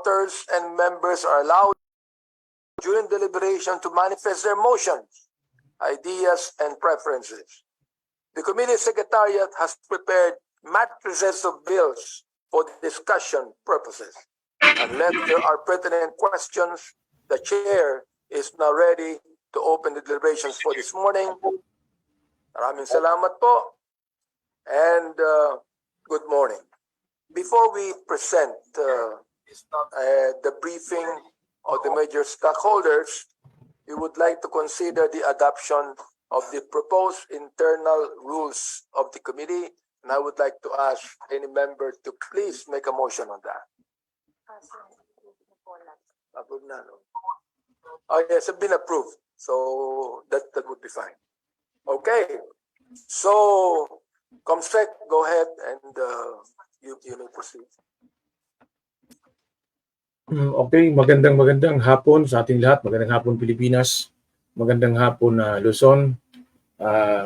voters and members are allowed during deliberation to manifest their motions, ideas, and preferences. The committee secretariat has prepared matrices of bills for discussion purposes. Unless there are pertinent questions, the chair is now ready to open the deliberations for this morning. Maraming salamat po and good morning. Before we present the briefing of the major stockholders, we would like to consider the adoption of the proposed internal rules of the committee, and I would like to ask any member to please make a motion on that. Approved na, no? Oh, yes, it's been approved. So that would be fine. Okay. So, Comsec, go ahead and you may proceed. Okay, magandang hapon sa ating lahat. Magandang hapon Pilipinas. Magandang hapon Luzon.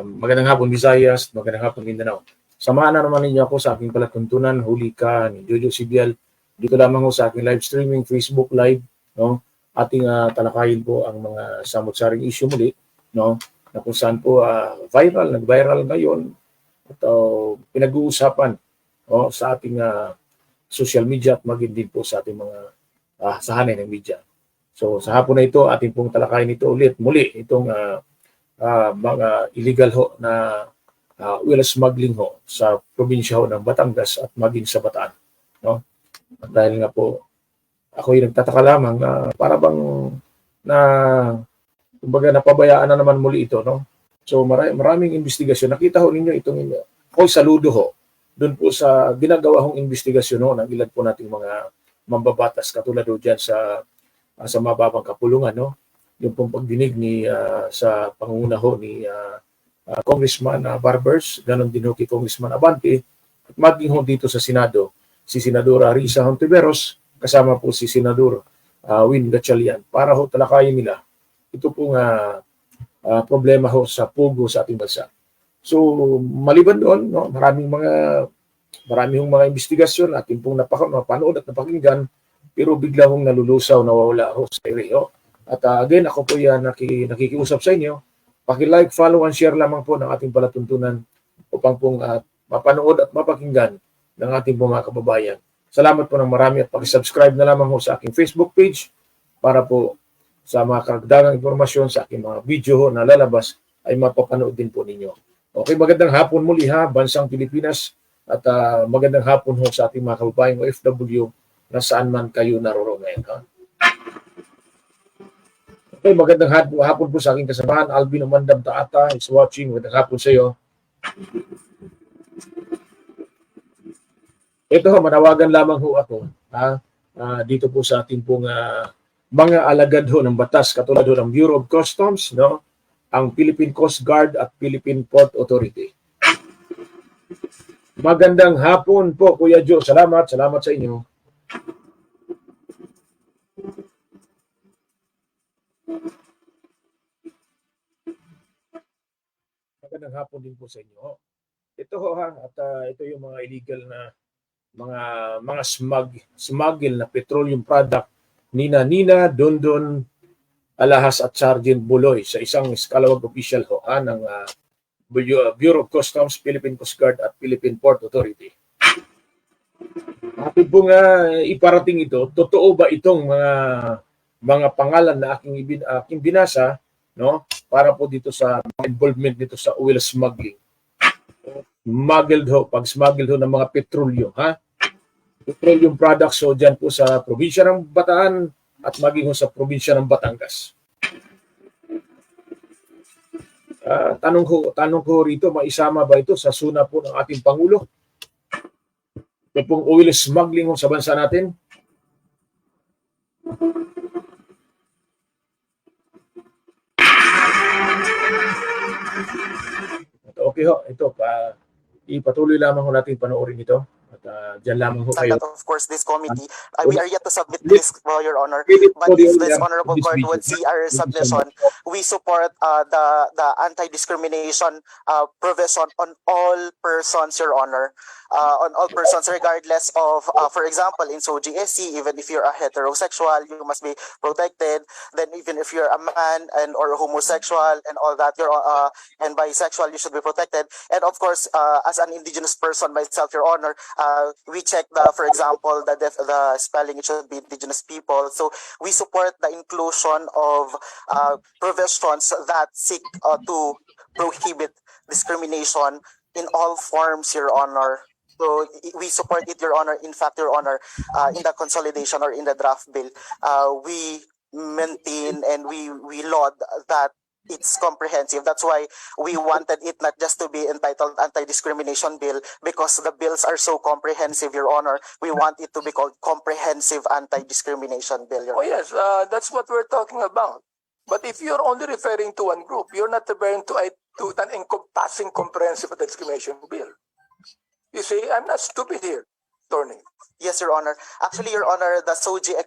Magandang hapon Visayas. Magandang hapon Mindanao. Samahan na naman ninyo ako sa aking palatuntunan. Huli ka ni Jojo Sibial. Dito lamang ho sa aking live streaming, Facebook Live. No? Ating talakayin po ang mga samot-saring issue muli. No? Na kung saan po nag-viral ngayon. At pinag-uusapan sa ating social media at maging din po sa ating mga sahanay ng media. So sa hapon na ito, ating pong talakayin ito muli itong mga illegal ho na oil smuggling ho sa probinsya ho ng Batangas at maging sa Bataan. No? At dahil nga po, ako'y nagtataka lamang na para bang kumbaga napabayaan na naman muli ito. No? So maraming investigasyon. Nakita ho ninyo itong, ako'y saludo ho doon po sa ginagawa hong investigasyon ho ng ilan po nating mga mambabatas katulad ho dyan sa mababang kapulungan, no? Yung pong pagdinig sa pangunguna ho ni Congressman Barbers, ganon din ho kay Congressman Abante, at maging ho dito sa Senado, si Senadora Risa Hontiveros, kasama po si Senador Win Gatchalian, para ho talakayin nila ito pong problema ho sa pugo sa ating bansa. So, maliban doon, no, marami hong mga investigasyon ating pong napanood at napakinggan, pero bigla hong nalulusaw, nawawala ho sa area. At again, ako po yan nakikiusap sa inyo. Paki-like, follow, and share lamang po ng ating palatuntunan upang pong mapanood at mapakinggan ng ating mga kababayan. Salamat po ng marami at paki-subscribe na lamang ho sa aking Facebook page para po sa mga karagdagang informasyon sa aking mga video ho na lalabas ay mapapanood din po ninyo. Okay, magandang hapon muli bansang Pilipinas, at magandang hapon ho sa ating mga kababayang OFW na saan man kayo naroroon ngayon. Okay, magandang hapon po sa aking kasamahan. Alvin Umandam Taata is watching. Magandang hapon sa iyo. Ito ho, manawagan lamang ho ako dito po sa ating pong mga alagad ho ng batas katulad ho ng Bureau of Customs, no? Ang Philippine Coast Guard at Philippine Port Authority. Magandang hapon po, Kuya Joe. Salamat sa inyo. Magandang hapon din po sa inyo. Ito ho at ito yung mga illegal na mga smuggle na petroleum product ni Nina Dondon Alahas at Sergeant Buloy sa isang scalawag official ho ng Bureau of Customs, Philippine Coast Guard at Philippine Port Authority. Atin po iparating ito, totoo ba itong mga pangalan na aking binasa, no? Para po dito sa involvement dito sa oil smuggling. Pag-smuggled ho ng mga petroleum, petroleum products so dyan po sa probinsya ng Bataan at maging sa probinsya ng Batangas. Tanong ko rito, maisama ba ito sa suna po ng ating Pangulo? Ito pong oil smuggling sa bansa natin? Okay ho, ito ipatuloy lamang natin panoorin ito. At dyan lamang ho kayo. That of course this committee, Uh, we are yet to submit this, Your Honor. Credit But for the if this area honorable of this court region. would see our Thank you so submission, much. we support the anti-discrimination provision on all persons, Your Honor. On all persons, regardless of, for example, in SOGI SC, even if you're a heterosexual, you must be protected. Then even if you're a man and or homosexual and all that, you're and bisexual, you should be protected. And of course, as an indigenous person myself, Your Honor, we check for example, the spelling, it should be indigenous people. So we support the inclusion of provisions that seek to prohibit discrimination in all forms, Your Honor. So we support it, Your Honor. In fact, Your Honor, in the consolidation or in the draft bill, we maintain and we laud that it's comprehensive. That's why we wanted it not just to be entitled anti-discrimination bill, because the bills are so comprehensive, Your Honor. We want it to be called comprehensive anti-discrimination bill, Your Oh Honor. yes, that's what we're talking about. But if you're only referring to one group, you're not referring to an encompassing comprehensive discrimination bill. You see, I'm not stupid here, attorney. Yes, Your Honor. Actually, Your Honor, the SOGI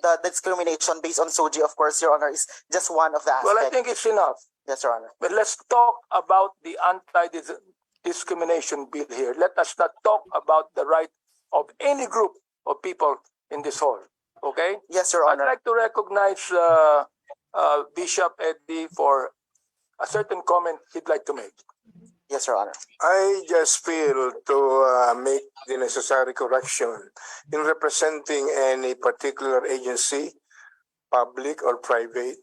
the discrimination based on SOGI, of course, Your Honor, is just one of the aspects. Well, I think it's enough. Yes, Your Honor. But let's talk about the anti-discrimination bill here. Let us not talk about the right of any group of people in this hall. Okay? Yes, Your I'd Honor. like to recognize Bishop Eddie for a certain comment he'd like to make. Yes, Your Honor. I just feel to make the necessary correction in representing any particular agency, public or private,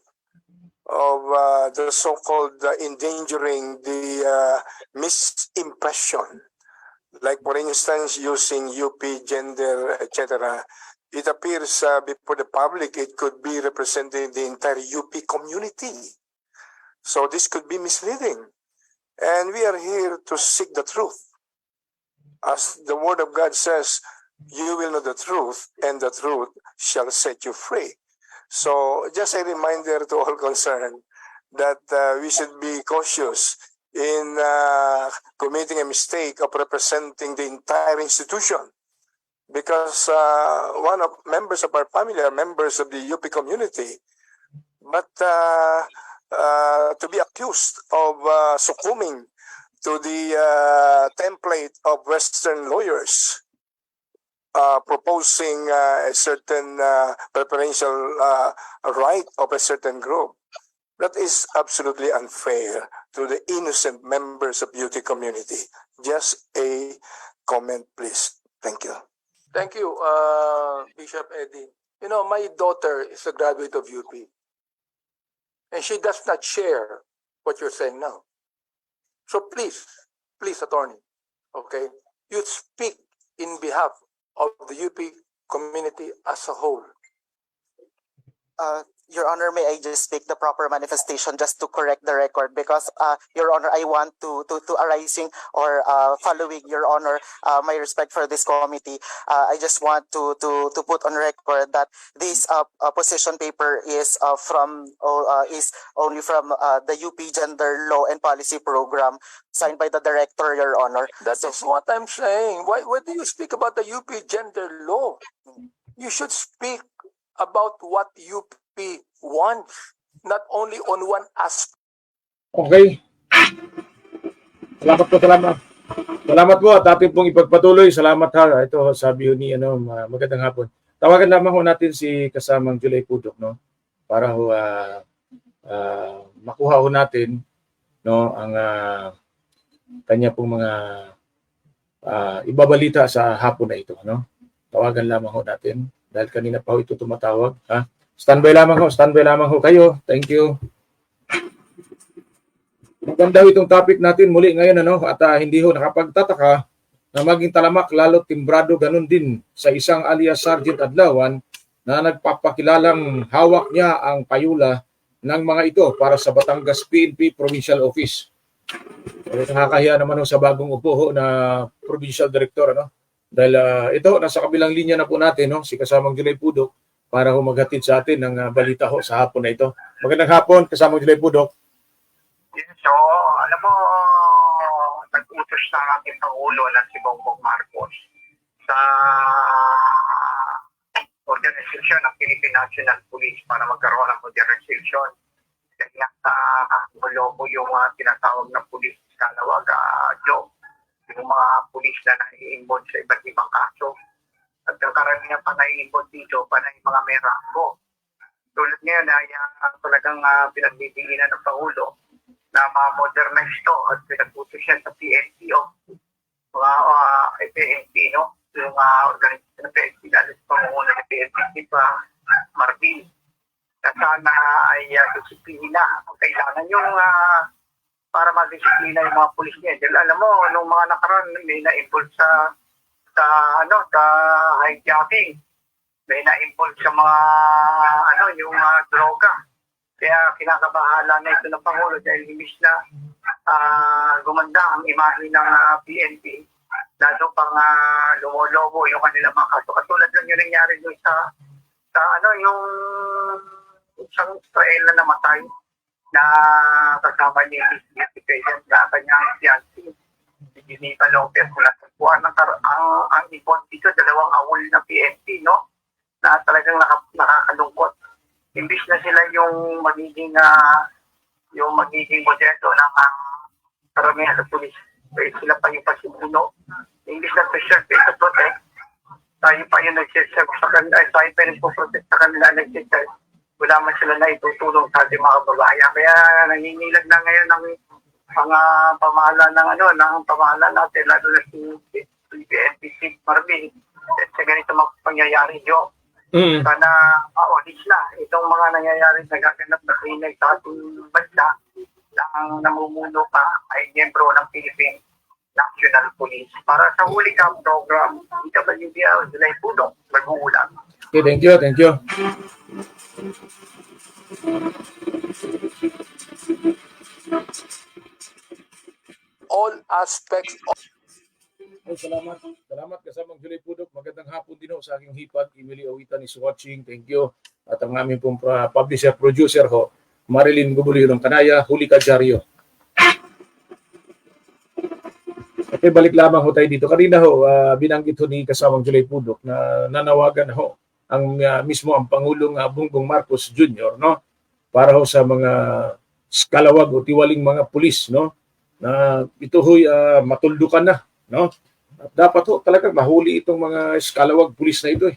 of the so-called endangering the misimpression. Like for instance, using UP gender, etc. It appears before the public it could be representing the entire UP community. So this could be misleading. And we are here to seek the truth. As the word of God says, you will know the truth, and the truth shall set you free. So just a reminder to all concerned that we should be cautious in committing a mistake of representing the entire institution. Because one of members of our family are members of the UP community. But to be accused of succumbing to the template of Western lawyers proposing a certain preferential right of a certain group, that is absolutely unfair to the innocent members of UT community. Just a comment, please. Thank you. Thank you, Bishop Eddie. You know, my daughter is a graduate of UP. And she does not share what you're saying now. So please, attorney, okay, you speak in behalf of the UP community as a whole. Your Honor, may I just speak the proper manifestation just to correct the record? Because, Your Honor, I want to arising or following Your Honor, my respect for this committee. I just want to put on record that this position paper is only from the UP Gender Law and Policy Program signed by the director, Your Honor. That is what I'm saying. Why do you speak about the UP gender law? You should speak about what UP wants, not only on one aspect. Okay. Salamat po, salamat. Salamat po at ating pong ipagpatuloy. Salamat ha. Ito sabi ho ni magandang hapon. Tawagan lamang ho natin si kasamang Julie Pudok, no, para ho makuha ho natin, no, ang kanya pong mga ibabalita sa hapon na ito, no. Tawagan lamang ho natin dahil kanina pa ho ito tumatawag, ha. Standby lamang ho kayo. Thank you. Maganda itong topic natin muli ngayon, ano, at hindi ho nakapagtataka na maging talamak lalo timbrado ganun din sa isang alias Sergeant Adlawan na nagpapakilalang hawak niya ang payula ng mga ito para sa Batangas PNP Provincial Office. Nakakahiya naman ho sa bagong upo ho na Provincial Director, ano? Dahil ito, nasa kabilang linya na po natin, no, si kasamang Julie Pudok para ho maghatid sa atin ng balita ho sa hapon na ito. Magandang hapon, kasamang Julie Pudok. So, alam mo, nag-utos ng ating Pangulo na si Bongbong Marcos sa modernization ng Philippine National Police para magkaroon ng modernization. Kasi nga gulo po yung tinatawag na police kalawag job. Yung mga police na nai-involve sa iba't ibang kaso. At ang karamihan pa nai-involve dito pa na yung mga may rango. Tulad ngayon ay talagang pinagbibigyan ng Pangulo na ma-modernize to at pinagputo siya sa PNP o mga PNP, no? Yung organisasyon ng PNP, lalo sa pangunguna ng PNP, pa Marvin. Na sana ay disiplina. Kailangan yung para madisiplina yung mga pulis niya. Dahil alam mo, nung mga nakaraan, may na-involve sa hijacking. May na-involve sa mga yung droga. Kaya kinakabahala na ito ng Pangulo dahil imbis na gumanda ang imahe ng PNP, lalo pang lumolobo yung kanilang mga kaso. Katulad lang yung nangyari doon sa yung isang Israel na namatay na kasama ni Vice President na kanyang fiancé, si Jennifer Lopez, mula sa buwan ang ibon dito, dalawang awol na PNP, no? Na talagang nakakalungkot. Imbis na sila yung magiging modelo ng karamihan sa pulis, sila pa yung pasimuno. Imbis na pressure to protect, tayo pa yung nagsiserve sa kanila, tayo pa yung nagpo-protect sa kanila, nagsiserve. Wala man sila na itutulong sa ating mga kababayan. Kaya nangingilag na ngayon ng mga pamahalaan ng pamahalaan natin, lalo na si PNP Chief Marvin, sa ganito mga pangyayari, Joe. Sana ma-audit na itong mga nangyayari nagaganap na krimen sa ating bansa na ang namumuno pa ay miyembro ng Philippine National Police. Para sa huli ka program, DWBL, July Pudong, mag-uulang. Okay, thank you, thank you. All aspects of Ay, salamat. Salamat kasamang Julie Pudok. Magandang hapon din ho sa aking hipag. Emily Awitan is watching. Thank you. At ang aming pong publisher, producer ho, Marilyn Gubulio ng Kanaya, Huli Kadjaryo. Okay, balik lamang ho tayo dito. Kanina ho, binanggit ho ni kasamang Julie Pudok na nanawagan ho ang mismo ang Pangulong Bongbong Marcos Jr., no? Para ho sa mga kalawag o tiwaling mga pulis, no? Na ito ho'y matuldukan na, no? At dapat ho talagang mahuli itong mga kalawag pulis na ito.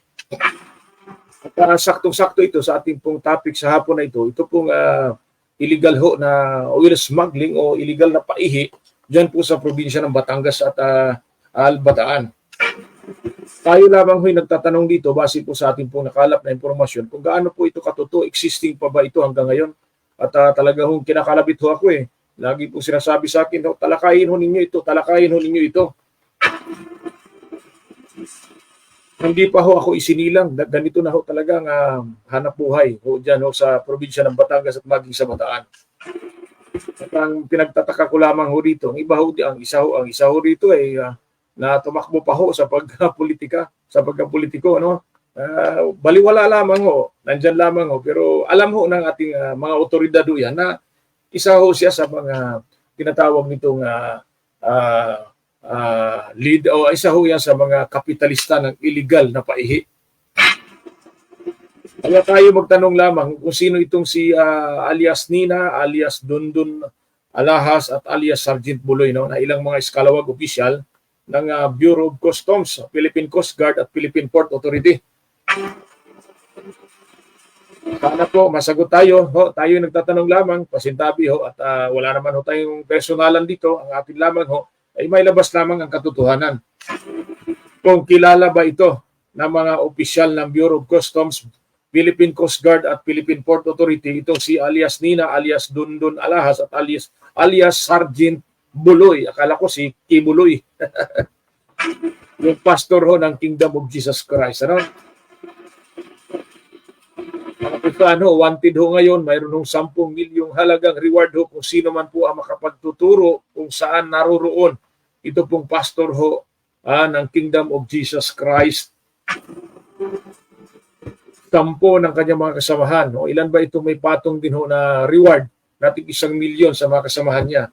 At saktong-sakto ito sa ating pong topic sa hapon na ito. Ito pong illegal ho na oil smuggling o illegal na paihi dyan po sa probinsya ng Batangas at Albataan. Tayo lamang ho'y nagtatanong dito base po sa ating pong nakalap na informasyon kung gaano po ito katuto, existing pa ba ito hanggang ngayon. At talaga hong kinakalabit ho ako eh. Lagi po sinasabi sa akin, talakayin ho ninyo ito, talakayin ho ninyo ito. Hindi pa ho ako isinilang, ganito na ho talagang hanap buhay ho dyan ho sa probinsya ng Batangas at maging sa Bataan. At ang pinagtataka ko lamang ho dito, ang isa ho rito ay na tumakbo pa ho sa pagkapolitika, sa pagkapolitiko, no? Baliwala lamang ho, nandyan lamang ho, pero alam ho ng ating mga otoridad ho yan na isa ho siya sa mga tinatawag nitong lead o isa ho yan sa mga kapitalista ng illegal na paihi. Kaya tayo magtanong lamang kung sino itong si alias Nina, alias Dundun Alahas at alias Sergeant Buloy, no? Na ilang mga eskalawag opisyal ng Bureau of Customs, Philippine Coast Guard at Philippine Port Authority. Sana po masagot tayo. Tayo nagtatanong lamang, pasintabi ho, at wala naman ho tayong personalan dito. Ang atin lamang ho ay may labas lamang ang katotohanan. Kung kilala ba ito ng mga opisyal ng Bureau of Customs, Philippine Coast Guard at Philippine Port Authority, itong si alias Nina, alias Dundun Alahas at alias Sergeant Buloy. Akala ko si Kibuloy. Yung pastor ho ng Kingdom of Jesus Christ. Ano? Wanted ho ngayon, mayroon hong 10 milyong halagang reward ho kung sino man po ang makapagtuturo kung saan naroroon. Ito pong pastor ho ng Kingdom of Jesus Christ. 10 ng kanyang mga kasamahan. O ilan ba ito may patong din ho na reward nating 1 milyon sa mga kasamahan niya.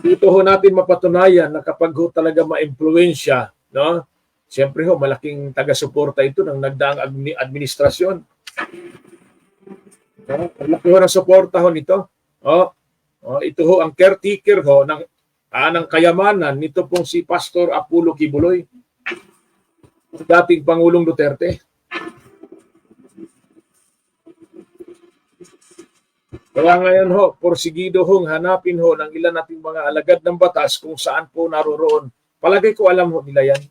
dito ho natin mapatunayan na kapag ho talaga ma-impluwensya, no? Siyempre ho, malaking taga-suporta ito ng nagdaang administrasyon. Ang laki ho ng suporta ho nito. Ito ho ang caretaker ho ng kayamanan nito pong si Pastor Apollo Kibuloy, dating Pangulong Duterte. Kaya ngayon ho, porsigido hong hanapin ho ng ilan nating mga alagad ng batas kung saan po naroroon. Palagay ko alam ho nila yan.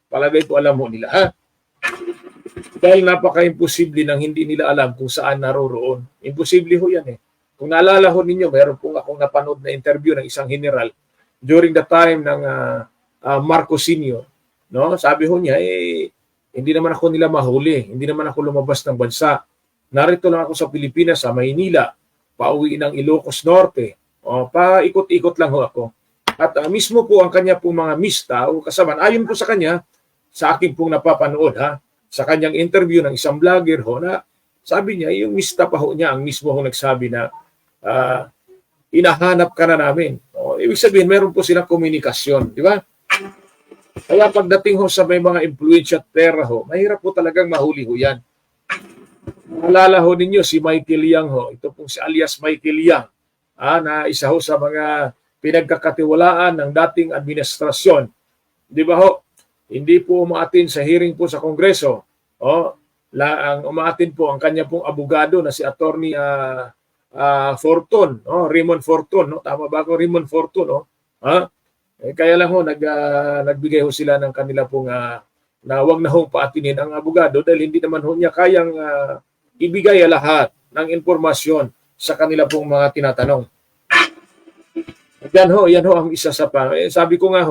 Palagay ko alam ho nila. Dahil napaka-imposible nang hindi nila alam kung saan naroroon. Imposible ho yan eh. Kung naalala ho ninyo, mayroon pong akong napanood na interview ng isang general during the time ng Marcos Sr. No? Sabi ho niya, hindi naman ako nila mahuli. Hindi naman ako lumabas ng bansa. Narito lang ako sa Pilipinas, sa Maynila. Pauwi ng Ilocos Norte. Paikot-ikot lang ho ako. At mismo po ang kanya pong mga mista o kasamaan, ayon po sa kanya, sa akin pong napapanood sa kanyang interview ng isang vlogger ho na sabi niya, yung mista pa ho niya, ang mismo ho nagsabi na hinahanap ka na namin. Ibig sabihin, meron po silang komunikasyon, di ba? Kaya pagdating ho sa may mga influensya at pera ho, mahirap po talagang mahuli ho yan. Maalala ho ninyo si Michael Yang ho, ito pong si alias Michael Yang, na isa ho sa mga pinagkakatiwalaan ng dating administrasyon. Di ba ho? Hindi po umaatin sa hearing po sa Kongreso. Ang umaatin po ang kanya pong abogado na si Attorney Fortun, Raymond Fortun, no? Tama ba ako, Raymond Fortun, no? Kaya lang ho nagbigay ho sila ng kanila pong na wag na ho paatinin ang abogado dahil hindi naman ho niya kayang ibigay lahat ng impormasyon sa kanila pong mga tinatanong. Yan ho ang isa sa sabi ko nga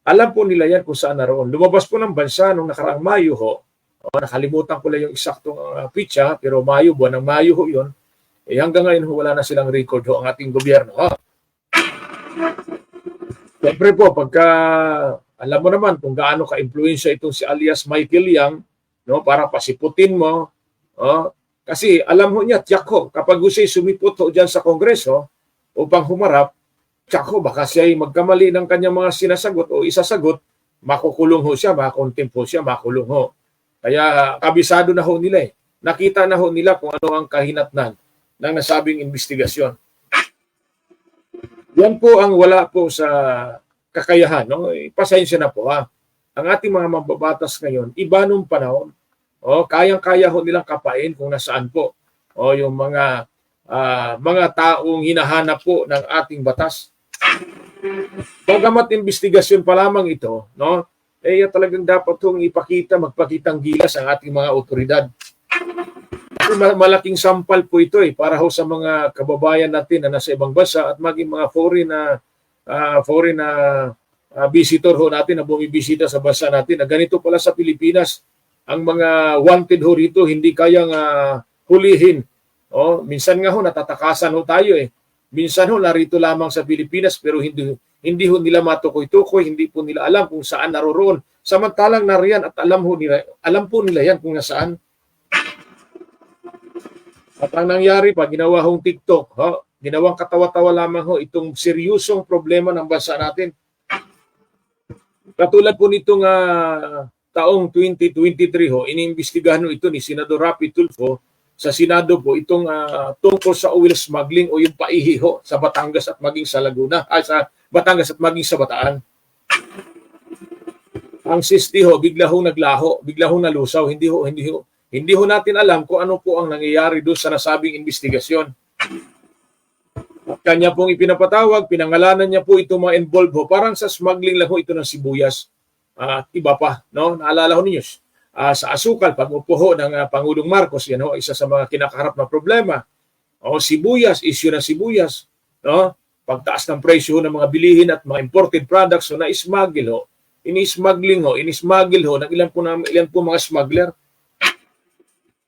alam po nila yan kung saan naroon. Lumabas po ng bansa nung nakaraang Mayo ho. Nakalimutan ko lang yung eksaktong pitsa, pero buwan ng Mayo ho yun. Hanggang ngayon ho, wala na silang record ho ang ating gobyerno. Siyempre po, pagka alam mo naman kung gaano ka-influensya itong si alias Michael Yang, no, para pasiputin mo. Kasi alam ho niya, tiyak ho, kapag siya sumipot ho dyan sa Kongreso upang humarap, tiyak ho, baka siya ay magkamali ng kanyang mga sinasagot o isasagot, makukulong ho siya, makontempt ho siya, makulong ho. Kaya kabisado na ho nila eh. Nakita na ho nila kung ano ang kahinatnan ng nasabing investigasyon. Yan po ang wala po sa kakayahan. No? Pasensya na po Ang ating mga mababatas ngayon, iba nung panahon. Kayang-kaya ho nilang kapain kung nasaan po. Yung mga taong hinahanap po ng ating batas. Bagamat investigasyon pa lamang ito, no? Talagang dapat itong magpakitang gilas ang ating mga otoridad. Kasi malaking sampal po ito para ho sa mga kababayan natin na nasa ibang bansa at maging mga foreign visitor ho natin na bumibisita sa bansa natin na ganito pala sa Pilipinas. Ang mga wanted ho rito hindi kayang hulihin. Minsan nga ho natatakasan ho tayo Minsan ho narito lamang sa Pilipinas pero hindi ho nila matukoy-tukoy, hindi po nila alam kung saan naroroon. Samantalang nariyan at alam po nila yan kung nasaan. At ang nangyari pa, ginawa hong TikTok, ginawang katawa-tawa lamang ho itong seryosong problema ng bansa natin. Katulad po nitong taong 2023 iniimbestigahan ito ni Senador Rapi Tulfo sa Senado po itong tungkol sa oil smuggling o yung paihi sa Batangas at maging sa Laguna, sa Batangas at maging sa Bataan. Ang sisti bigla hong naglaho, bigla hong nalusaw, hindi ho natin alam kung ano po ang nangyayari doon sa nasabing investigasyon. At kanya pong ipinapatawag, pinangalanan niya po itong mga involved parang sa smuggling lang ito ng sibuyas. Iba pa, no? Naalala ho ninyo, sa asukal, pag-upo ng Pangulong Marcos, yan isa sa mga kinakaharap na problema. Sibuyas, issue ng sibuyas, no? Pagtaas ng presyo ng mga bilihin at mga imported products na-smuggle inismuggle ng ilan po mga smuggler.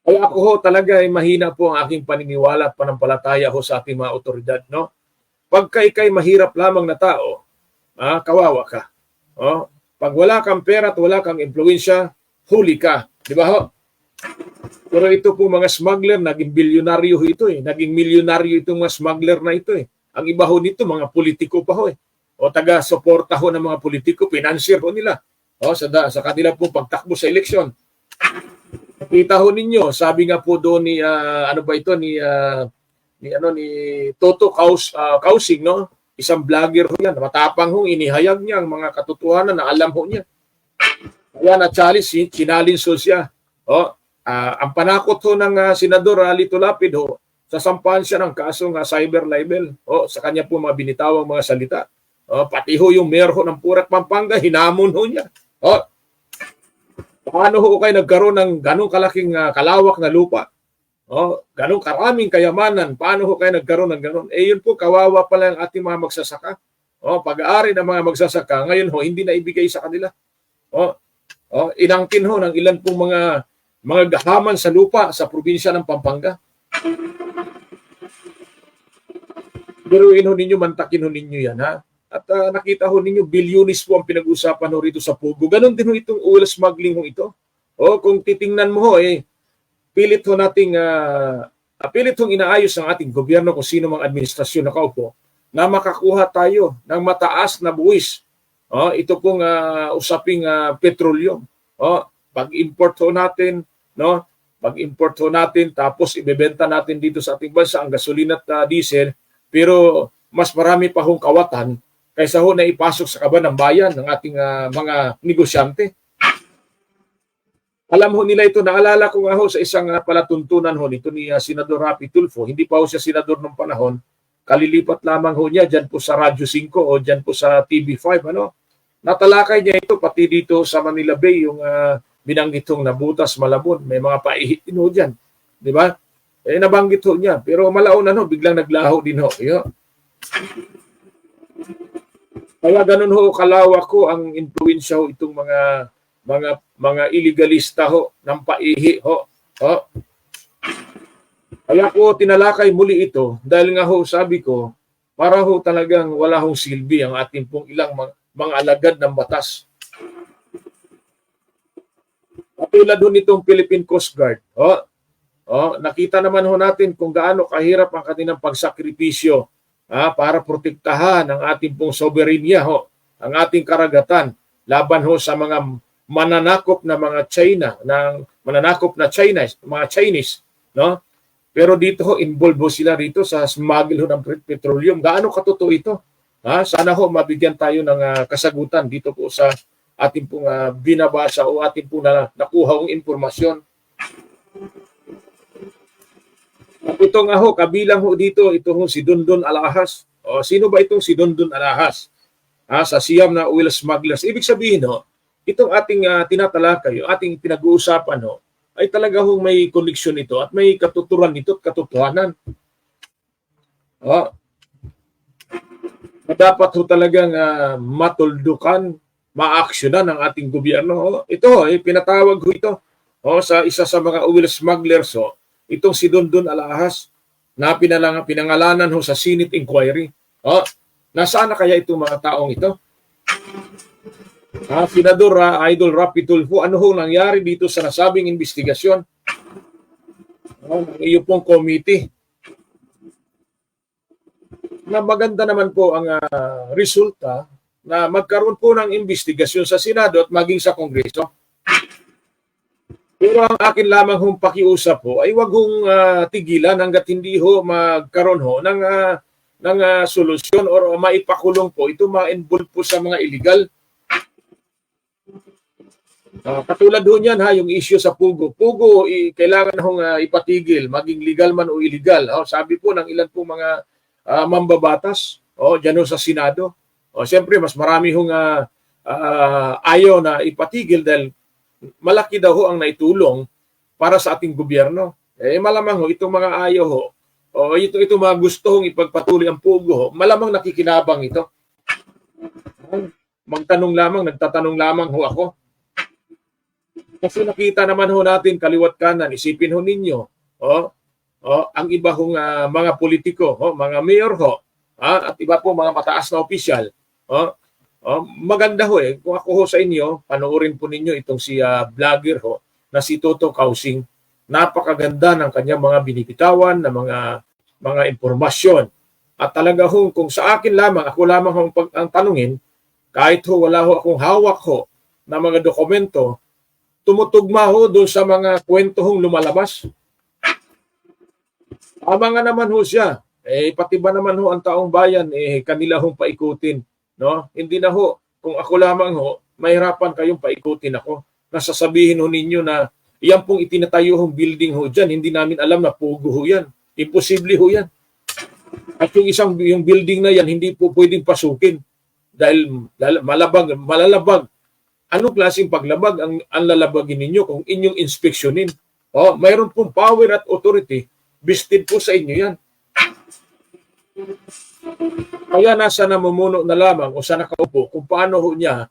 Kaya ako talaga mahina po ang aking paniniwala at panampalataya sa ating mga otoridad, no? Pagka ikay mahirap lamang na tao, kawawa ka. Pag wala kang pera at wala kang impluwensya, huli ka. Di ba ho? Pero ito po mga smuggler, naging bilyonaryo ito Naging milyonaryo itong mga smuggler na ito Ang iba ho nito, mga politiko pa ho eh. O taga-suporta ho ng mga politiko, financier ho nila. O sa kanila po pagtakbo sa eleksyon. Kita ho ninyo, sabi nga po doon ni ni Toto Kausing, no? Isang vlogger ho yan, matapang ho, inihayag niya ang mga katotohanan na alam ho niya. Kaya na-challenge, challenge ho siya. Ang panakot ho ng Senador Lito Lapid ho, sasampahan siya ng kasong cyber libel sa kanya po mga binitawang mga salita. Pati ho yung mayor ho ng Purak, Pampanga, hinamon ho niya. Paano ho kayo nagkaroon ng ganong kalaking kalawak na lupa? Ganong karaming kayamanan, paano ho kayo nagkaroon ng ganon? Yun po, kawawa pala ang ating mga magsasaka. Pag-aari ng mga magsasaka, ngayon ho, hindi na ibigay sa kanila. Inangkin ho ng ilan pong mga gahaman sa lupa sa probinsya ng Pampanga. Biruin ho ninyo, mantakin ho ninyo yan, ha? At nakita ho ninyo, bilyonis po ang pinag-usapan ho rito sa Pugo. Ganon din ho itong oil smuggling ho ito. Kung titingnan mo ho, pilit ho inaayos ng ating gobyerno kung sino mang administrasyon nakaupo na makakuha tayo ng mataas na buwis. Ito pong usaping petroleum. Pag-import ho natin, no? Pag-import ho natin tapos ibebenta natin dito sa ating bansa ang gasolina at diesel, pero mas marami pa hong kawatan kaysa ho na ipasok sa kaban ng bayan ng ating mga negosyante. Alam ho nila ito, naalala ko nga ho sa isang palatuntunan ho nito ni Senador Rapi Tulfo, hindi pa ho siya senador ng panahon, kalilipat lamang ho niya dyan po sa Radyo 5 o dyan po sa TV5, natalakay niya ito pati dito sa Manila Bay, yung binanggit hong Nabutas, Malabon, may mga paihitin ho dyan, di ba? Nabanggit ho niya, pero malaunan ho, biglang naglaho din ho. Kaya ganun ho, kalawak ko ang influensya ho itong mga illegalista ho ng paihi ho. Kaya ko tinalakay muli ito dahil nga ho sabi ko para ho talagang wala hong silbi ang ating pong ilang mga alagad ng batas. Katulad ho nitong Philippine Coast Guard. Nakita naman ho natin kung gaano kahirap ang kanilang pagsakripisyo para protektahan ang ating pong soberenya ho, ang ating karagatan laban ho sa mga mananakop na mga mga Chinese, no? Pero dito ho, involved sila rito sa smuggle ho ng petroleum. Gaano katotoo ito? Sana ho mabigyan tayo ng kasagutan dito po sa ating pong binabasa o ating pong nakuha ng impormasyon. At ito nga ho, kabilang ho dito, ito ho si Dondon Alahas. Sino ba itong si Dondon Alahas? Sa siyam na oil smugglers. Ibig sabihin ho, itong ating tinatalakay, ating pinag-uusapan ho, ay talaga hong may koneksyon ito at may katuturan nito at katotohanan. Dapat ho talagang matuldukan, maaksyonan ng ating gobyerno. Ito ho, pinatawag ho ito sa isa sa mga oil smugglers ho, itong si Dondon Alahas na pinangalanan ho sa Senate Inquiry. Nasaan na kaya itong mga taong ito? Senador Idol Rapi Tulfo, ano ho nangyari dito sa nasabing investigasyon ng iyo pong committee? Na maganda naman po ang resulta na magkaroon po ng investigasyon sa Senado at maging sa Kongreso. Pero ang akin lamang hong pakiusap ho ay wag hong tigilan hanggat hindi ho magkaroon ho ng solusyon o maipakulong po ito ma-involve po sa mga illegal. Katulad ho niyan yung issue sa Pugo. Pugo, kailangan hong ipatigil, maging legal man o illegal. Sabi po ng ilan po mga mambabatas dyan sa Senado. Siyempre, mas marami hong ayaw na ipatigil dahil malaki daw ho ang naitulong para sa ating gobyerno. Malamang ho, itong mga ayaw ho, itong mga gusto hong ipagpatuloy ang Pugo, malamang nakikinabang ito. Nagtatanong lamang ho ako. Kasi nakita naman ho natin kaliwat kanan, isipin ho ninyo, ang iba hong mga politiko, mga mayor ho, at iba po mga mataas na opisyal, maganda ho kung ako ho sa inyo, panoorin po ninyo itong si vlogger ho, na si Toto Kausing. Napakaganda ng kanyang mga binibitawan, na mga impormasyon. At talaga ho, kung sa akin lamang, ako lamang ang tanungin, kahit ho wala ho akong hawak ho na mga dokumento, tumutugma ho doon sa mga kwento hong lumalabas. Tama nga naman ho siya. Pati ba naman ho ang taong bayan, kanila hong paikutin. No? Hindi na ho, kung ako lamang ho, mahirapan kayong paikutin ako. Nasasabihin ho ninyo na yan pong itinatayo hong building ho dyan, hindi namin alam na pugo ho yan. Imposible ho yan. At yung building na yan, hindi po pwedeng pasukin. Dahil malalabag. Anong klaseng paglabag ang lalabagin ninyo kung inyong inspeksyonin? Mayroon pong power at authority, vested po sa inyo yan. Kaya nasa namumuno na lamang o sa nakaupo kung paano ho niya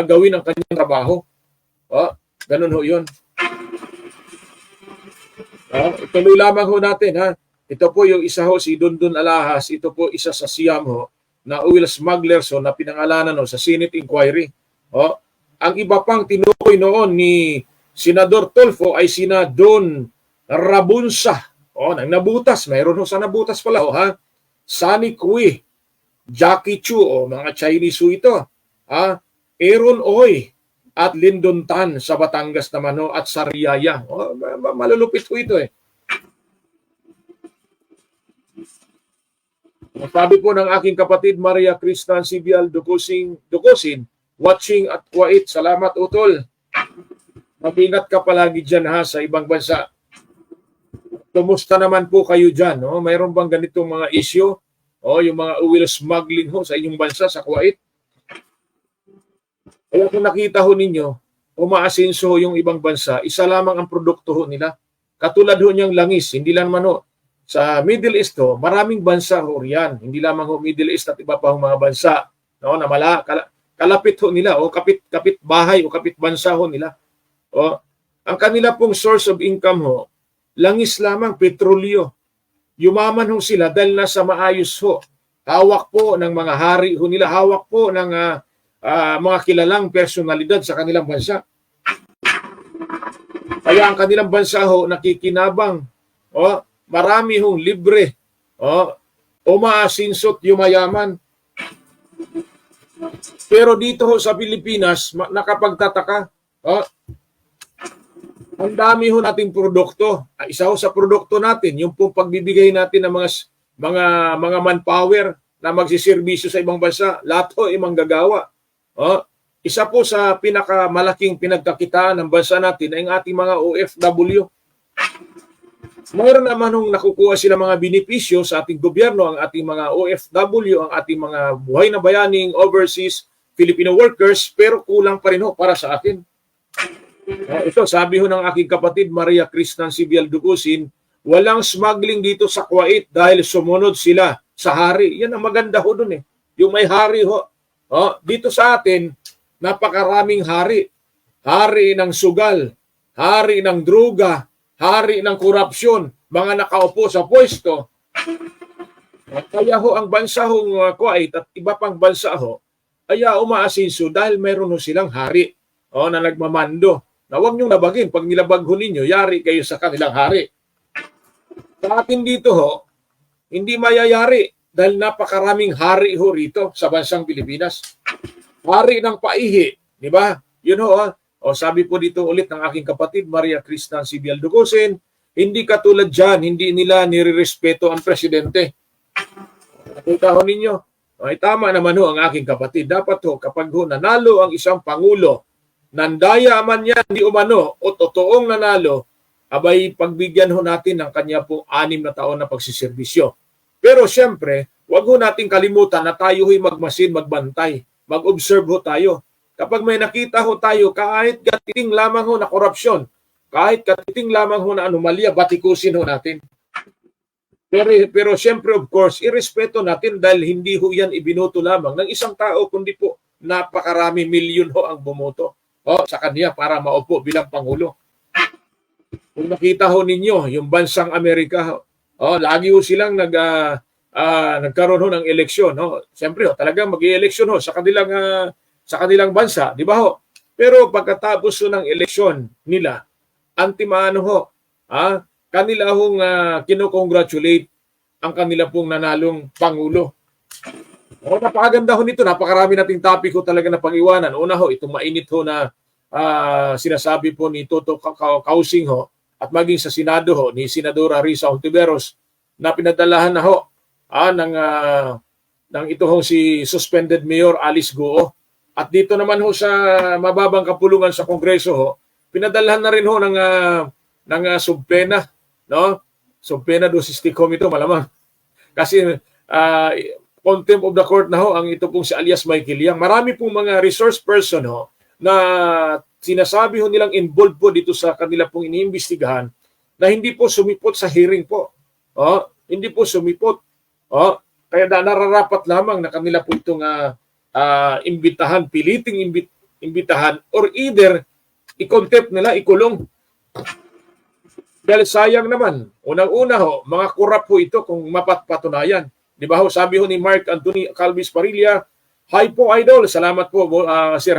gawin ang kanyang trabaho. Ganun ho yun. Ituloy lamang ho natin. Ito po yung isa ho, si Dundun Alahas. Ito po isa sa Siam ho, na oil smugglers ho, na pinangalanan ho sa Senate Inquiry. Ang iba pang tinukoy noon ni Senador Tulfo ay sina Don Rabunsa. Nang nabutas. Mayroon ho sa nabutas pala. Sunny Kui, Jackie Chu, mga Chinese ho ito. Aaron Oy at Lyndon Tan sa Batangas naman ho, at Sariaya. Malulupit ho ito Sabi po ng aking kapatid Maria Cristan Sibial Dukusin, watching at Kuwait. Salamat utol. Mag-ingat ka palagi dyan sa ibang bansa. Kumusta naman po kayo dyan? Mayroon bang ganitong mga issue? Yung mga oil smuggling ho sa inyong bansa, sa Kuwait? Kaya kung nakita ho ninyo, umaasinso yung ibang bansa, isa lamang ang produkto ho nila. Katulad ho niyang langis, hindi lang man ho. Sa Middle East ho, maraming bansa ho riyan. Hindi lamang ho Middle East at iba pa ho mga bansa. Na kalapit ho nila, kapit bahay o kapit bansa ho nila. Ang kanila pong source of income ho, langis lamang, petrolyo. Yumaman ho sila dahil nasa maayos ho. Hawak po ng mga hari ho nila, hawak po ng mga kilalang personalidad sa kanilang bansa. Kaya ang kanilang bansa ho nakikinabang. Marami hong libre. Umaasinsot yumayaman. Pero dito ho sa Pilipinas, nakapagtataka. Ang dami ho nating produkto. Isa ho sa produkto natin, yung pong pagbibigay natin ng mga manpower na magsiservisyo sa ibang bansa, lahat ho ay manggagawa. Isa po sa pinakamalaking pinagkakitaan ng bansa natin ay ang ating mga OFW. Mayroon naman hong nakukuha sila mga benepisyo sa ating gobyerno, ang ating mga OFW, ang ating mga buhay na bayaning overseas Filipino workers, pero kulang pa rin ho para sa atin. Ito, sabi ho ng aking kapatid Maria Cristan Sibial Dukusin, walang smuggling dito sa Kuwait dahil sumunod sila sa hari. Yan ang maganda ho dun Yung may hari ho. Dito sa atin, napakaraming hari. Hari ng sugal, hari ng droga, hari ng korupsyon, mga nakaupo sa pwesto. Kaya ho ang bansa hong Kuwait at iba pang bansa ho, ay umaasinso dahil mayroon ho silang hari na nagmamando. Na huwag niyong labagin. Pag nilabag ho ninyo, yari kayo sa kanilang hari. Sa atin dito ho, hindi mayayari dahil napakaraming hari ho rito sa bansang Pilipinas. Hari ng paihi, di ba? Yun ho. Sabi po dito ulit ng aking kapatid Maria Cristan Sibial Dukusin, hindi katulad dyan, hindi nila nirerespeto ang presidente. Nakita ho ninyo? Ay tama naman ho ang aking kapatid. Dapat ho, kapag ho nanalo ang isang pangulo, nandaya man yan, di umano, o totoong nanalo, abay pagbigyan ho natin ng kanya po 6 na taon na pagsiservisyo. Pero siyempre, wag ho natin kalimutan na tayo ho'y magmasin, magbantay, mag-observe ho tayo. Kapag may nakita ho tayo, kahit katiting lamang ho na korupsyon, kahit katiting lamang ho na anomalya, batikusin ho natin. Pero siyempre, of course, irespeto natin dahil hindi ho yan ibinoto lamang ng isang tao, kundi po napakarami milyon ho ang bumoto sa kanya para maupo bilang Pangulo. Kung nakita ho ninyo, yung bansang Amerika, lagi ho silang nagkaroon ho ng eleksyon. Siyempre, talagang mag-i-eleksyon ho sa kanilang bansa, di ba ho? Pero pagkatapos ho ng eleksyon nila, antimano ho, kanila hong kinocongratulate ang kanila pong nanalong Pangulo. O, napakaganda ho nito. Napakarami nating topic ho talaga na pag-iwanan. Una ho, itong mainit ho na sinasabi po ni Toto Kausing ho at maging sa Senado ho ni Senadora Risa Hontiveros na pinadalahan na ho ng ito ho si suspended Mayor Alice Guo. At dito naman ho sa mababang kapulungan sa Kongreso ho, pinadalahan na rin ho ng subpena, no? Subpena do sisticom ito malamang. Kasi contempt of the court na ho ang ito pong si alias Michael Yang. Marami pong mga resource person ho na sinasabi ho nilang involved po dito sa kanila pong iniimbestigahan na hindi po sumipot sa hearing po. Hindi po sumipot. Kaya nararapat lamang na kanila po itong imbitahan, piliting imbitahan or either i-contempt nila, ikulong. Dahil sayang naman, unang-una ho, mga kurap po ito kung mapatunayan. Di ba ho, sabi ho ni Mark Anthony Calvis Parilla, hi po idol, salamat po Sir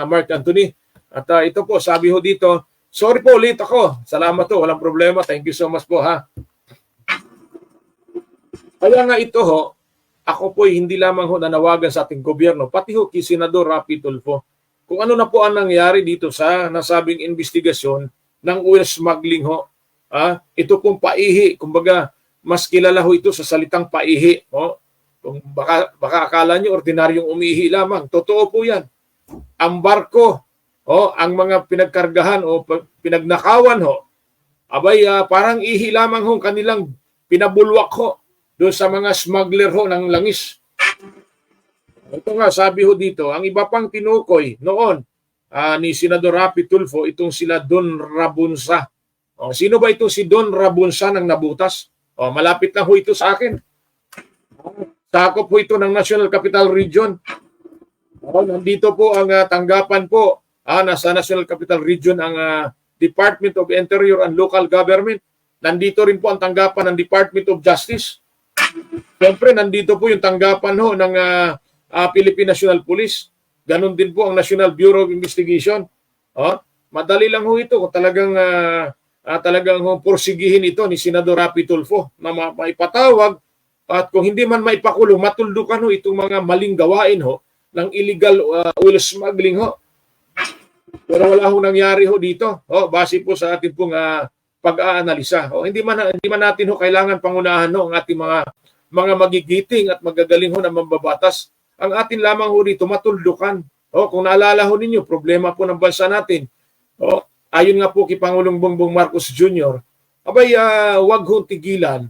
Mark Anthony. At ito po, sabi ho dito, sorry po, late ako. Salamat po, walang problema. Thank you so much po ha. Kaya nga ito ho, ako po hindi lamang ho nanawagan sa ating gobyerno, pati ho kay Senador Rapi Tulfo, kung ano na po ang nangyari dito sa nasabing investigasyon ng oil smuggling ho. Ito pong paihi, kumbaga mas kilala ho ito sa salitang paihi. Kung baka akala nyo ordinaryong umihi lamang. Totoo po yan. Ang barko, ang mga pinagkargahan o pinagnakawan ho, abay parang ihi lamang ho kanilang pinabulwak ho doon sa mga smuggler ho ng langis. Ito nga, sabi ho dito, ang iba pang tinukoy noon ni Senador Rapi Tulfo, itong sila Don Rabunsa. Sino ba ito si Don Rabunsa ng nabutas? Malapit na ho ito sa akin. Sakop po ito ng National Capital Region. Nandito po ang tanggapan po. Nasa National Capital Region ang Department of Interior and Local Government. Nandito rin po ang tanggapan ng Department of Justice. Siyempre, nandito po yung tanggapan ho ng Philippine National Police. Ganon din po ang National Bureau of Investigation. Madali lang ho ito kung talagang porsigihin ito ni Senador Rapi Tulfo na maipatawag at kung hindi man maipakulong, matuldukan ho itong mga maling gawain ho ng illegal oil smuggling ho. Pero wala ho nangyari ho dito. Base po sa ating pong pag-aanalisa. Hindi man natin ho kailangan pangunahan ho ang ating mga magigiting at magagaling ho na mambabatas. Ang atin lamang ho dito matuldukan. Kung naalala ho ninyo, problema po ng bansa natin. Ayon nga po kay Pangulong Bongbong Marcos Jr., abay wag ho tigilan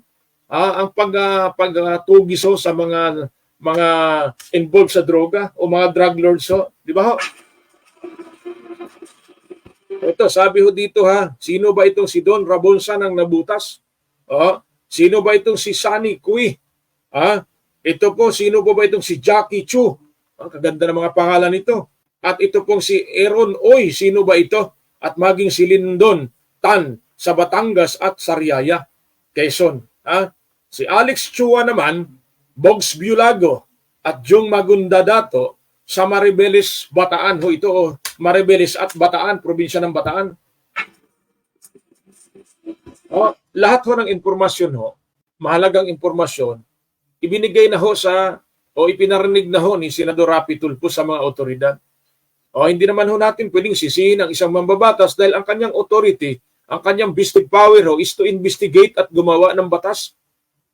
ang pagtugis ho sa mga involved sa droga o mga drug lords ho. Di ba ho? Ito, sabi ho dito ha, sino ba itong si Don Rabunsa ng nabutas? Sino ba itong si Sunny Cui? Ito po, sino po ba itong si Jackie Chu? Kaganda ng mga pangalan nito. At ito pong si Aaron Oy, sino ba ito? At maging si Lindon Tan sa Batangas at Sariaya, Quezon. Si Alex Chua naman, Bogs Biulago at Jong Magundadato sa Maribeles, Bataan. Ito Maribeles at Bataan, probinsya ng Bataan. Lahat ho ng impormasyon mahalagang impormasyon, ibinigay na ho ipinarinig na ho ni Senador Rapi Tulfo sa mga otoridad. Hindi naman ho natin pwedeng sisihin ang isang mambabatas dahil ang kanyang authority, ang kanyang basic power is to investigate at gumawa ng batas.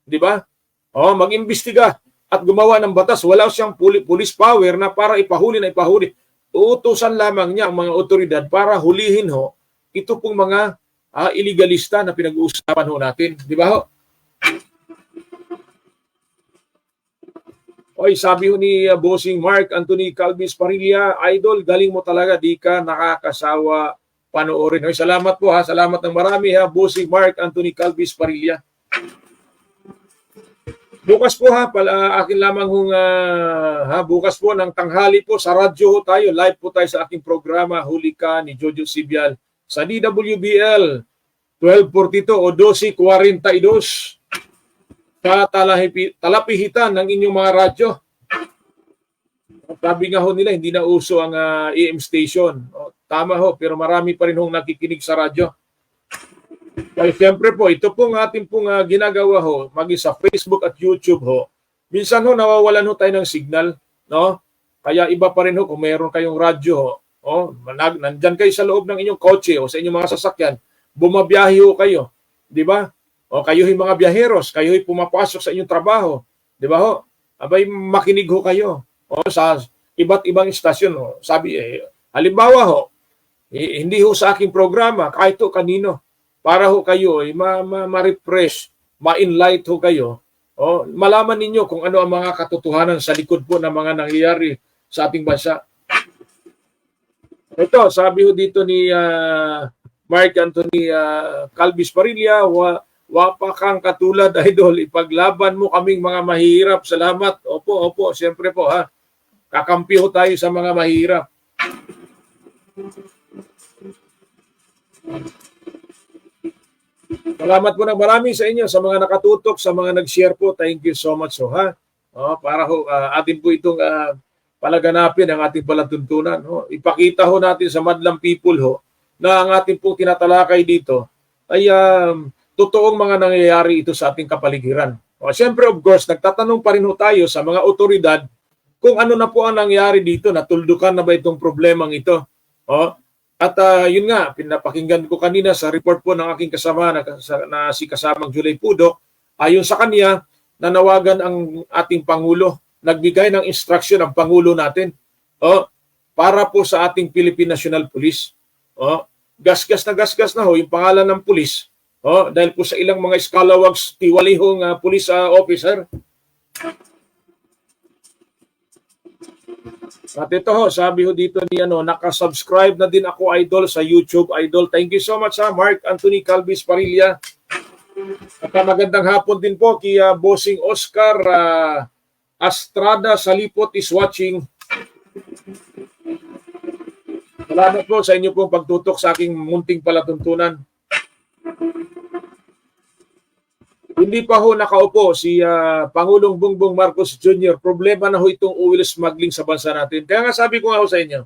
Di ba? Mag-imbestiga at gumawa ng batas. Wala siyang police power na para ipahuli na ipahuli. Uutusan lamang niya ang mga otoridad para hulihin ito pong mga illegalista na pinag-uusapan natin. Di ba ho? Sabi ni Bossing Mark Anthony Calvis Parilla, idol, galing mo talaga, di ka nakakasawa panoorin. Salamat po salamat ng marami Bossing Mark Anthony Calvis Parilla. Bukas po akin lamang bukas po ng tanghali po sa radyo tayo, live po tayo sa aking programa Huli Ka ni Jojo Sibial sa DWBL 1242 o 1242. Sa talapihitan ng inyong mga radyo. Sabi nga ho nila, hindi na uso ang AM station. Tama ho, pero marami pa rin nakikinig sa radyo. Ay, siyempre po, ito pong ating pong ginagawa ho, maging sa Facebook at YouTube ho, minsan ho nawawalan ho tayo ng signal, no? Kaya iba pa rin ho kung mayroon kayong radyo ho, nandyan kayo sa loob ng inyong kotse o sa inyong mga sasakyan, bumabiyahe ho kayo, di ba? O kayo yung mga biyaheros, kayo yung pumapasok sa inyong trabaho, di ba ho? Abay, makinig ho kayo o sa iba't ibang istasyon ho. Sabi, halimbawa ho, hindi ho sa aking programa, kahit ho kanino, para ho kayo ma-refresh, ma-enlight ho kayo, malaman ninyo kung ano ang mga katotohanan sa likod po ng mga nangyayari sa ating bansa. Ito, sabi ho dito ni Mark Anthony Calvis Parilla, wapa kang katulad, idol, ipaglaban mo kaming mga mahihirap. Salamat. Opo, siyempre po ha. Kakampi ho tayo sa mga mahihirap. Salamat po ng marami sa inyo, sa mga nakatutok, sa mga nag-share po. Thank you so much ho ha. Para ho atin po itong palaganapin ang ating palatuntunan. Ipakita ho natin sa madlang people ho na ang ating pong tinatalakay dito ay totoong mga nangyayari ito sa ating kapaligiran. Siyempre, of course, nagtatanong pa rin ho tayo sa mga otoridad kung ano na po ang nangyari dito, natuldukan na ba itong problemang ito. At yun nga, pinapakinggan ko kanina sa report po ng aking kasama na si kasamang Julay Pudok, ayon sa kanya, nanawagan ang ating Pangulo, nagbigay ng instruction ang Pangulo natin para po sa ating Philippine National Police. Gasgas na ho yung pangalan ng pulis dahil po sa ilang mga scalawags tiwalihong police officer. At ito ho, sabi ho dito ni nakasubscribe na din ako, idol, sa YouTube, idol. Thank you so much Mark Anthony Calvis Parilla. At magandang hapon din po kay Bossing Oscar Astrada Salipot is watching. Salamat po sa inyo pong pagtutok sa aking munting palatuntunan. Hindi pa ho nakaupo si Pangulong Bongbong Marcos Jr. Problema na ho itong oil smuggling sa bansa natin. Kaya nga sabi ko nga ho sa inyo,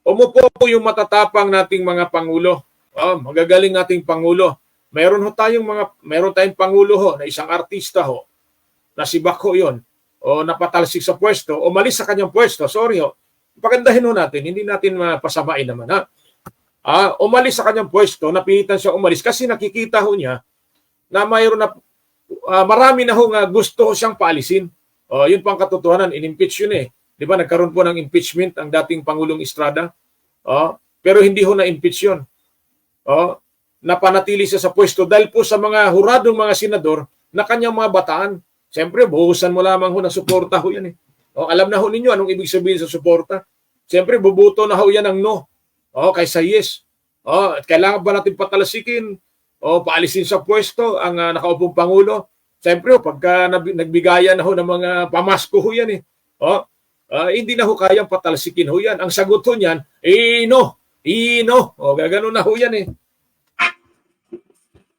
umupo po yung matatapang nating mga Pangulo. Magagaling nating Pangulo. Meron tayong Pangulo ho na isang artista ho, na si Bako yon, napatalsik sa pwesto, umalis sa kanyang pwesto. Sorry ho. Pagandahin ho natin, hindi natin mapasamain naman ha. Umalis sa kanyang pwesto, napilitan siya umalis kasi nakikita ho niya na mayroon na marami na ho nga gusto siyang paalisin. Yun pang katotohanan, in-impeach yun eh. Di ba nagkaroon po ng impeachment ang dating Pangulong Estrada? Pero hindi ho na-impeach yun. Napanatili siya sa pwesto dahil po sa mga huradong mga senador na kanyang mga bataan. Siyempre, buhusan mo lamang ho ng suporta ho yan eh. Alam na ho ninyo anong ibig sabihin sa suporta. Siyempre, bubuto na ho yan ng no. Kaysa yes. Kailangan ba natin patalasikin paalisin sa pwesto ang nakaupong Pangulo? Siyempre, pagka nagbigayan na ho ng mga pamasko ho yan eh. Hindi na ho kayang patalsikin ho yan. Ang sagot ho niyan, no. Gano'n na ho yan eh.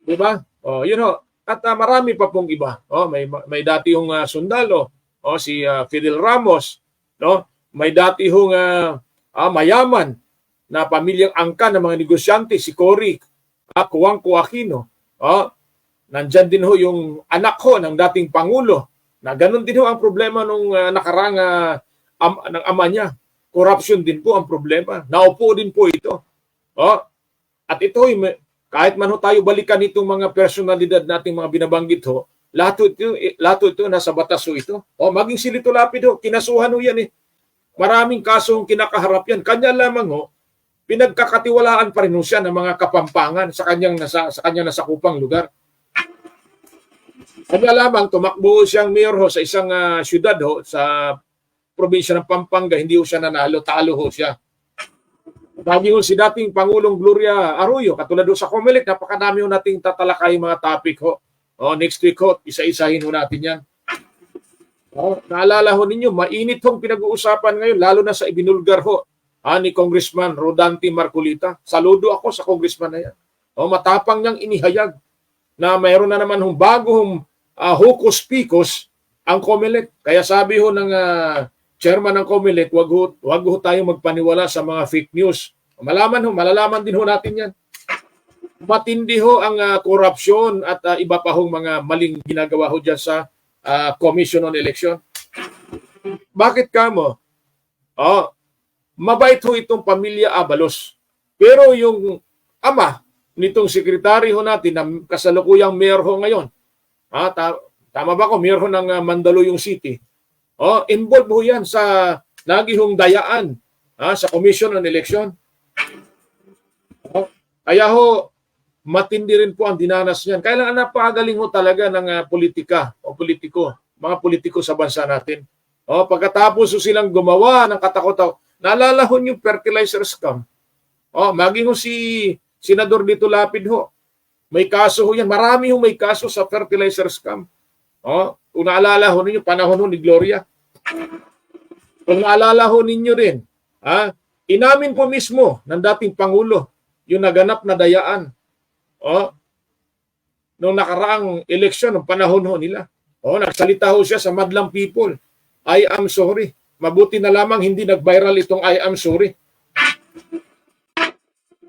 Diba? Yun ho. At marami pa pong iba. May dati yung sundalo, si Fidel Ramos, no? May dati hong mayaman na pamilyang angka ng mga negosyante, si Cory Cuangco Aquino. Nandyan din ho yung anak ho ng dating Pangulo, na ganun din ho ang problema nung nakarang ng ama niya. Corruption din po ang problema. Naupo din po ito. At ito, kahit man ho tayo balikan itong mga personalidad nating mga binabanggit ho, lahat ito nasa batas ho ito. Maging si Lito Lapid ho, kinasuhan ho yan eh. Maraming kasong kinakaharap yan. Kanya lamang ho, pinagkakatiwalaan pa rin ho siya ng mga kapampangan sa kanyang nasakupang lugar. Kanya lamang, tumakbo siyang mayor ho sa isang syudad ho, sa probinsya ng Pampanga, hindi ho siya nanalo, talo ho siya. Lagi ho si dating Pangulong Gloria Arroyo, katulad ho sa COMELEC, napakadami ho nating tatalakay mga topic ho. Next week ho, isa-isahin ho natin yan. Naalala ho ninyo, mainit hong pinag-uusapan ngayon, lalo na sa ibinulgar ho ni Congressman Rodante Marcolita. Saludo ako sa congressman na yan. Matapang niyang inihayag na mayroon na naman hong bagong hokus-pikus ang COMELEC. Kaya sabi ho ng chairman ng COMELEC, wag ho tayong magpaniwala sa mga fake news. Malalaman din ho natin yan. matindi ho ang korupsyon at iba pa hong mga maling ginagawa ho dyan sa Commission on Election. Bakit kamo? Oh, mabait ho itong pamilya Abalos. Pero yung ama nitong sekretary ho natin na kasalukuyang mayor ho ngayon, tama ba ko, mayor ho ng Mandaluyong City, involved ho yan sa nagihong dayaan sa Commission on Election. Kaya ho, matindi rin po ang dinanas niyan. Kaya lang napakagaling ho talaga ng politika o politiko, mga politiko sa bansa natin. Pagkatapos ho silang gumawa ng katakot-takot, naalala ho yung fertilizer scam. Maging ho si Senador Lito Lapid ho. May kaso ho yan. Marami ho may kaso sa fertilizer scam. Kung naalala ho ninyo, panahon ho ni Gloria. Kung naalala ho ninyo rin, inamin po mismo ng dating Pangulo yung naganap na dayaan. Nung nakaraang eleksyon, nung panahon ho nila. Nagsalita ho siya sa Madlang People. I am sorry. Mabuti na lamang hindi nag-viral itong I am sorry.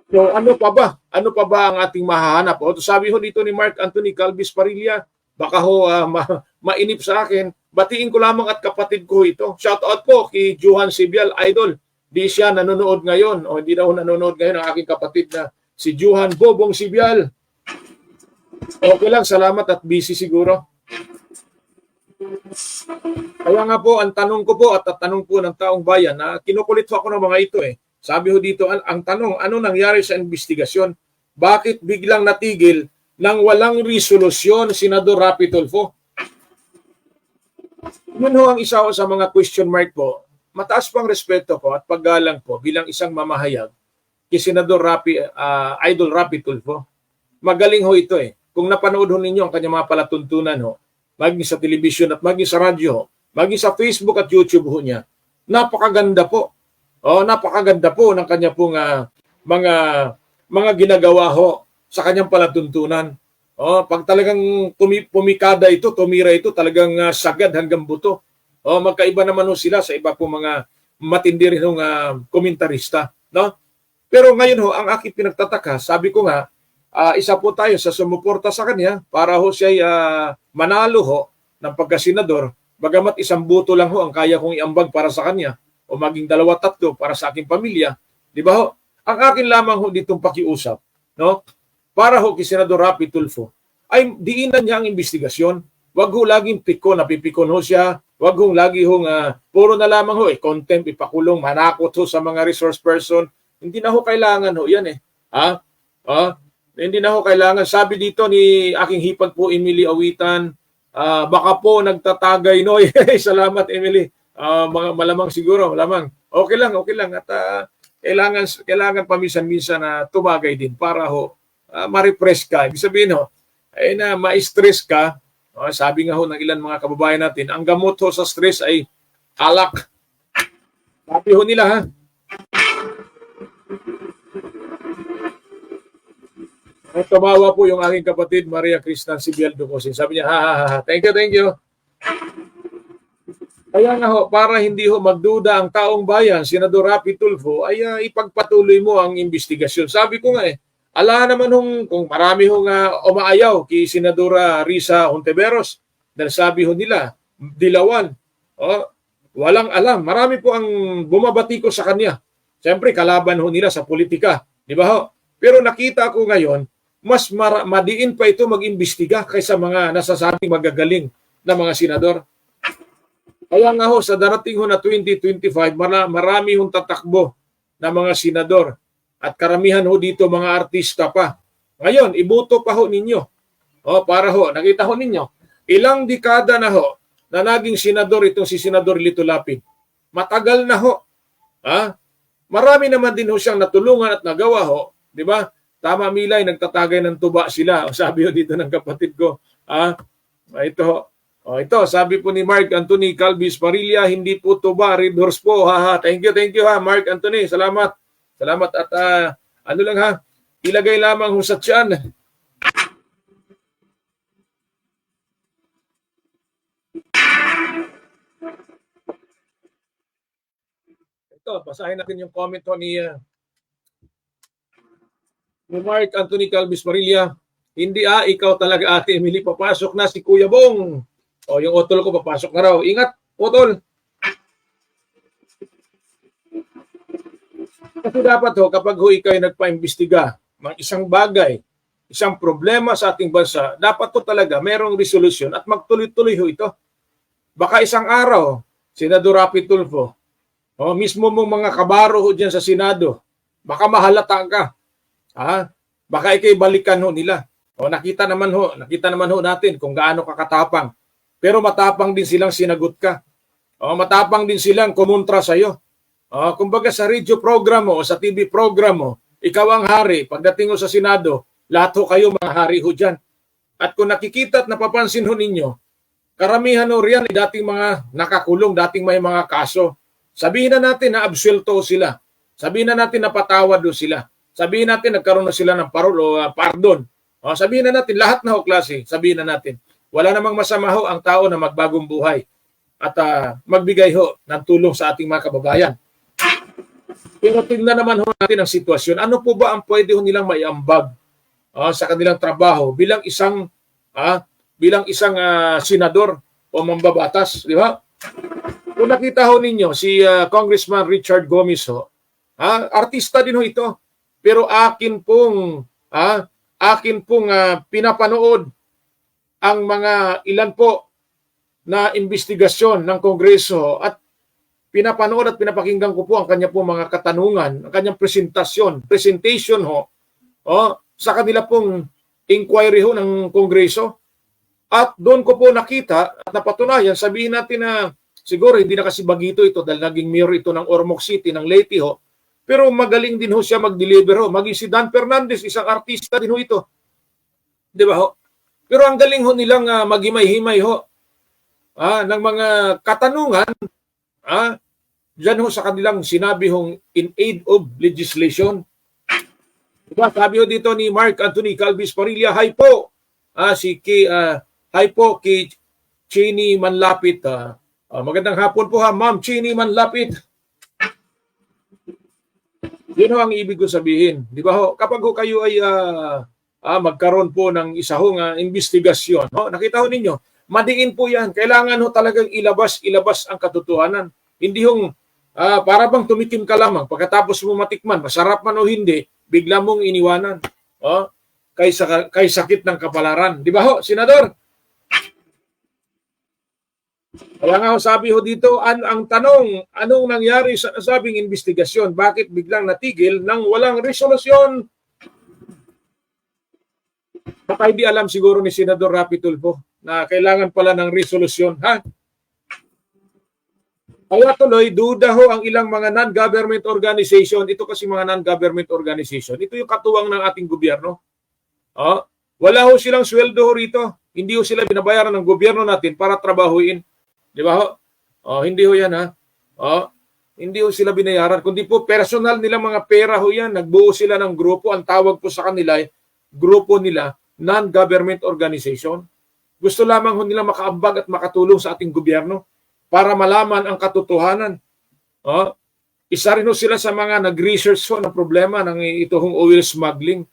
So ano pa ba? Ano pa ba ang ating mahahanap? Sabi ho dito ni Mark Anthony Calvis Parilla, baka ho mainip sa akin, batiin ko lamang at kapatid ko ito. Shout out po kay Johan Sibial, idol. Di siya nanonood ngayon o hindi na ho nanonood ngayon ang aking kapatid na si Johan Bobong Sibial. Okay lang, salamat at busy siguro. Kaya nga po, ang tanong ko po at tanong po ng taong bayan na kinukulit ako ng mga ito Sabi ho dito, ang tanong, ano nangyari sa investigasyon? Bakit biglang natigil nang walang resolusyon, Senador Rapi Tulfo? Yun ho ang isa sa mga question mark po. Mataas pang respeto ko at paggalang po bilang isang mamahayag kay Senador Idol Rapi Tulfo. Magaling ho ito Kung napanood ho ninyo ang kanyang mga palatuntunan maging sa television at maging sa radyo, maging sa Facebook at YouTube ho niya, napakaganda po. Napakaganda po ng kanya pong mga ginagawa ho sa kanyang palatuntunan. Pag talagang pumikada ito, tumira ito, talagang sagad hanggang buto. Magkaiba naman ho sila sa iba pong mga matindi rin komentarista. No? Pero ngayon ho, ang aking pinagtataka, sabi ko nga, isa po tayo sa sumuporta sa kanya para ho siya manalo ho ng pagkasenador, bagamat isang buto lang ho ang kaya kong iambag para sa kanya o maging 2-3 para sa aking pamilya. Di ba ho? Ang akin lamang ho ditong pakiusap, no? Para ho kay Senador Rapi Tulfo, ay diinan niya ang investigasyon. Wag ho laging napipikon ho siya. Wag ho lagi ho puro na lamang ho contempt, ipakulong, manakot ho sa mga resource person. Hindi na ho kailangan ho yan Hindi na ho kailangan. Sabi dito ni aking hipag po, Emily Awitan, baka po nagtatagay, no? Salamat, Emily. Malamang siguro, malamang. Okay lang. At kailangan paminsan-minsan na tumagay din para ho ma-repress ka. Ibig sabihin na ma-stress ka. Sabi nga ho ng ilan mga kababayan natin, ang gamot ho sa stress ay alak. Sabi ho nila Tumawa po yung aking kapatid, Maria Cristan Sibial Ducosin. Sabi niya, thank you. Kaya nga ho, para hindi ho magduda ang taong bayan, Senador Rapi Tulfo, ay ipagpatuloy mo ang investigasyon. Sabi ko nga ala naman kung marami umaayaw kay Senadora Risa Hontiveros, dahil sabi ho nila, dilawan. Walang alam. Marami po ang bumabati ko sa kanya. Siyempre, kalaban ho nila sa politika. Di ba ho? Pero nakita ko ngayon, mas madiin pa ito mag-imbestiga kaysa mga nasasabing magagaling na mga senador. Kaya nga ho, sa darating ho na 2025, marami hong tatakbo na mga senador. At karamihan ho dito mga artista pa. Ngayon, iboto pa ho ninyo. Para ho, nakita ho ninyo, ilang dekada na ho na naging senador itong si Senador Lito Lapid. Matagal na ho. Marami naman din ho siyang natulungan at nagawa ho. Di ba? Tama, Milay, nagtatagay ng tuba sila. Sabi ho dito ng kapatid ko. Ito, sabi po ni Mark Anthony Calvis Parilla, hindi po tuba, red horse po. Thank you Mark Anthony. Salamat. At ilagay lamang ho sa tiyan. Ito, basahin natin yung comment ho ni ni Mark Anthony Calvis Parilla, hindi ikaw talaga Ate Emily, papasok na si Kuya Bong. O yung utol ko papasok na raw. Ingat, utol. Kasi dapat kapag ikaw ay nagpa-imbestiga ng isang bagay, isang problema sa ating bansa, dapat talaga merong resolusyon at magtuloy-tuloy ito. Baka isang araw, Senador Rapi Tulfo, mismo mong mga kabaro diyan sa Senado, baka mahalata ka. Baka ikay balikan nila. Nakita naman natin kung gaano kakatapang. Pero matapang din silang sinagot ka. Matapang din silang kumontra sa iyo. Kumbaga sa radio program mo o sa TV program mo, ikaw ang hari. Pagdating mo sa Senado, lahat kayo mga hari diyan. At kung nakikita at napapansin ninyo, karamihan riyan ay dating mga nakakulong, dating may mga kaso. Sabihin na natin na absuelto sila. Sabihin na natin na patawad sila. Sabihin natin nagkaroon na sila ng parol o pardon. Sabihin na natin lahat na klase. Sabihin na natin. Wala namang masama ang tao na magbagong buhay at magbigay ng tulong sa ating mga kababayan. Pero tingnan naman natin ang sitwasyon. Ano po ba ang pwede nilang maiambag sa kanilang trabaho bilang isang senador o mambabatas, di ba? Kung nakita ninyo si Congressman Richard Gomez artista din ito. Pero akin pong pinapanood ang mga ilan po na investigasyon ng Kongreso at pinapanood at pinapakinggan ko po ang kanya po mga katanungan, ang kanyang presentation sa kanila pong inquiry ng Kongreso. At doon ko po nakita at napatunayan, sabihin natin na siguro hindi na kasi bagito ito dahil naging mayor ito ng Ormoc City, ng Leyte pero magaling din siya mag-deliver Maging si Dan Fernandez, isang artista din ito. Di ba Pero ang galing nilang maghimay-himay ng mga katanungan dyan sa kanilang sinabi in aid of legislation. Diba? Sabi dito ni Mark Anthony Calvis Parilla, hi po. Hi po kay Chini Manlapit. Magandang hapon po Ma'am Chini Manlapit. Yun ang ibig ko sabihin. Di ba kapag kayo ay magkaroon po ng isang investigasyon, nakita ninyo, madiin po yan. Kailangan talagang ilabas ang katotohanan. Hindi para bang tumikim ka lamang, pagkatapos mo matikman, masarap man o hindi, bigla mong iniwanan. Kay sakit ng kapalaran. Di ba Senador? Kaya nga sabi dito, ang tanong, anong nangyari sa nasabing investigasyon? Bakit biglang natigil nang walang resolusyon? Baka hindi alam siguro ni Senador Rapi Tulfo na kailangan pala ng resolusyon. Kaya tuloy, duda ang ilang mga non-government organization. Ito kasi mga non-government organization. Ito yung katuwang ng ating gobyerno. Wala silang sweldo rito. Hindi sila binabayaran ng gobyerno natin para trabahuin. Di ba hindi yan hindi sila binayaran. Kundi po personal nila mga pera yan. Nagbuo sila ng grupo. Ang tawag po sa kanila grupo nila, non-government organization. Gusto lamang nila makaambag at makatulong sa ating gobyerno para malaman ang katotohanan. Isa rin sila sa mga nag-research ng problema ng itong oil smuggling.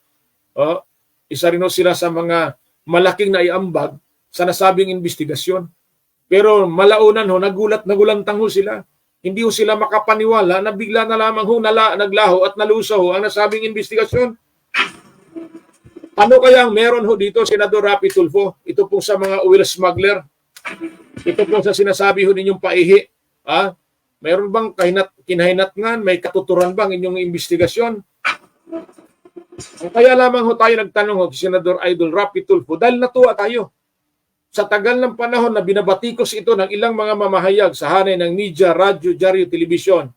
Isa rin sila sa mga malaking naiambag sa nasabing investigasyon. Pero malaunan nagulantang sila. Hindi sila makapaniwala na bigla na lamang naglaho at nalusaw ang nasabing investigasyon. Ano kaya ang meron dito, Senador Rapi Tulfo? Ito pong sa mga oil smuggler. Ito pong sa sinasabi ninyong paihi. Meron bang kinahinatngan? May katuturan bang inyong investigasyon? Kaya lamang tayo nagtanong Senador Idol Rapi Tulfo dahil natuwa tayo. Sa tagal ng panahon na binabatikos ito ng ilang mga mamahayag sa hanay ng media, radyo, dyaryo, telebisyon,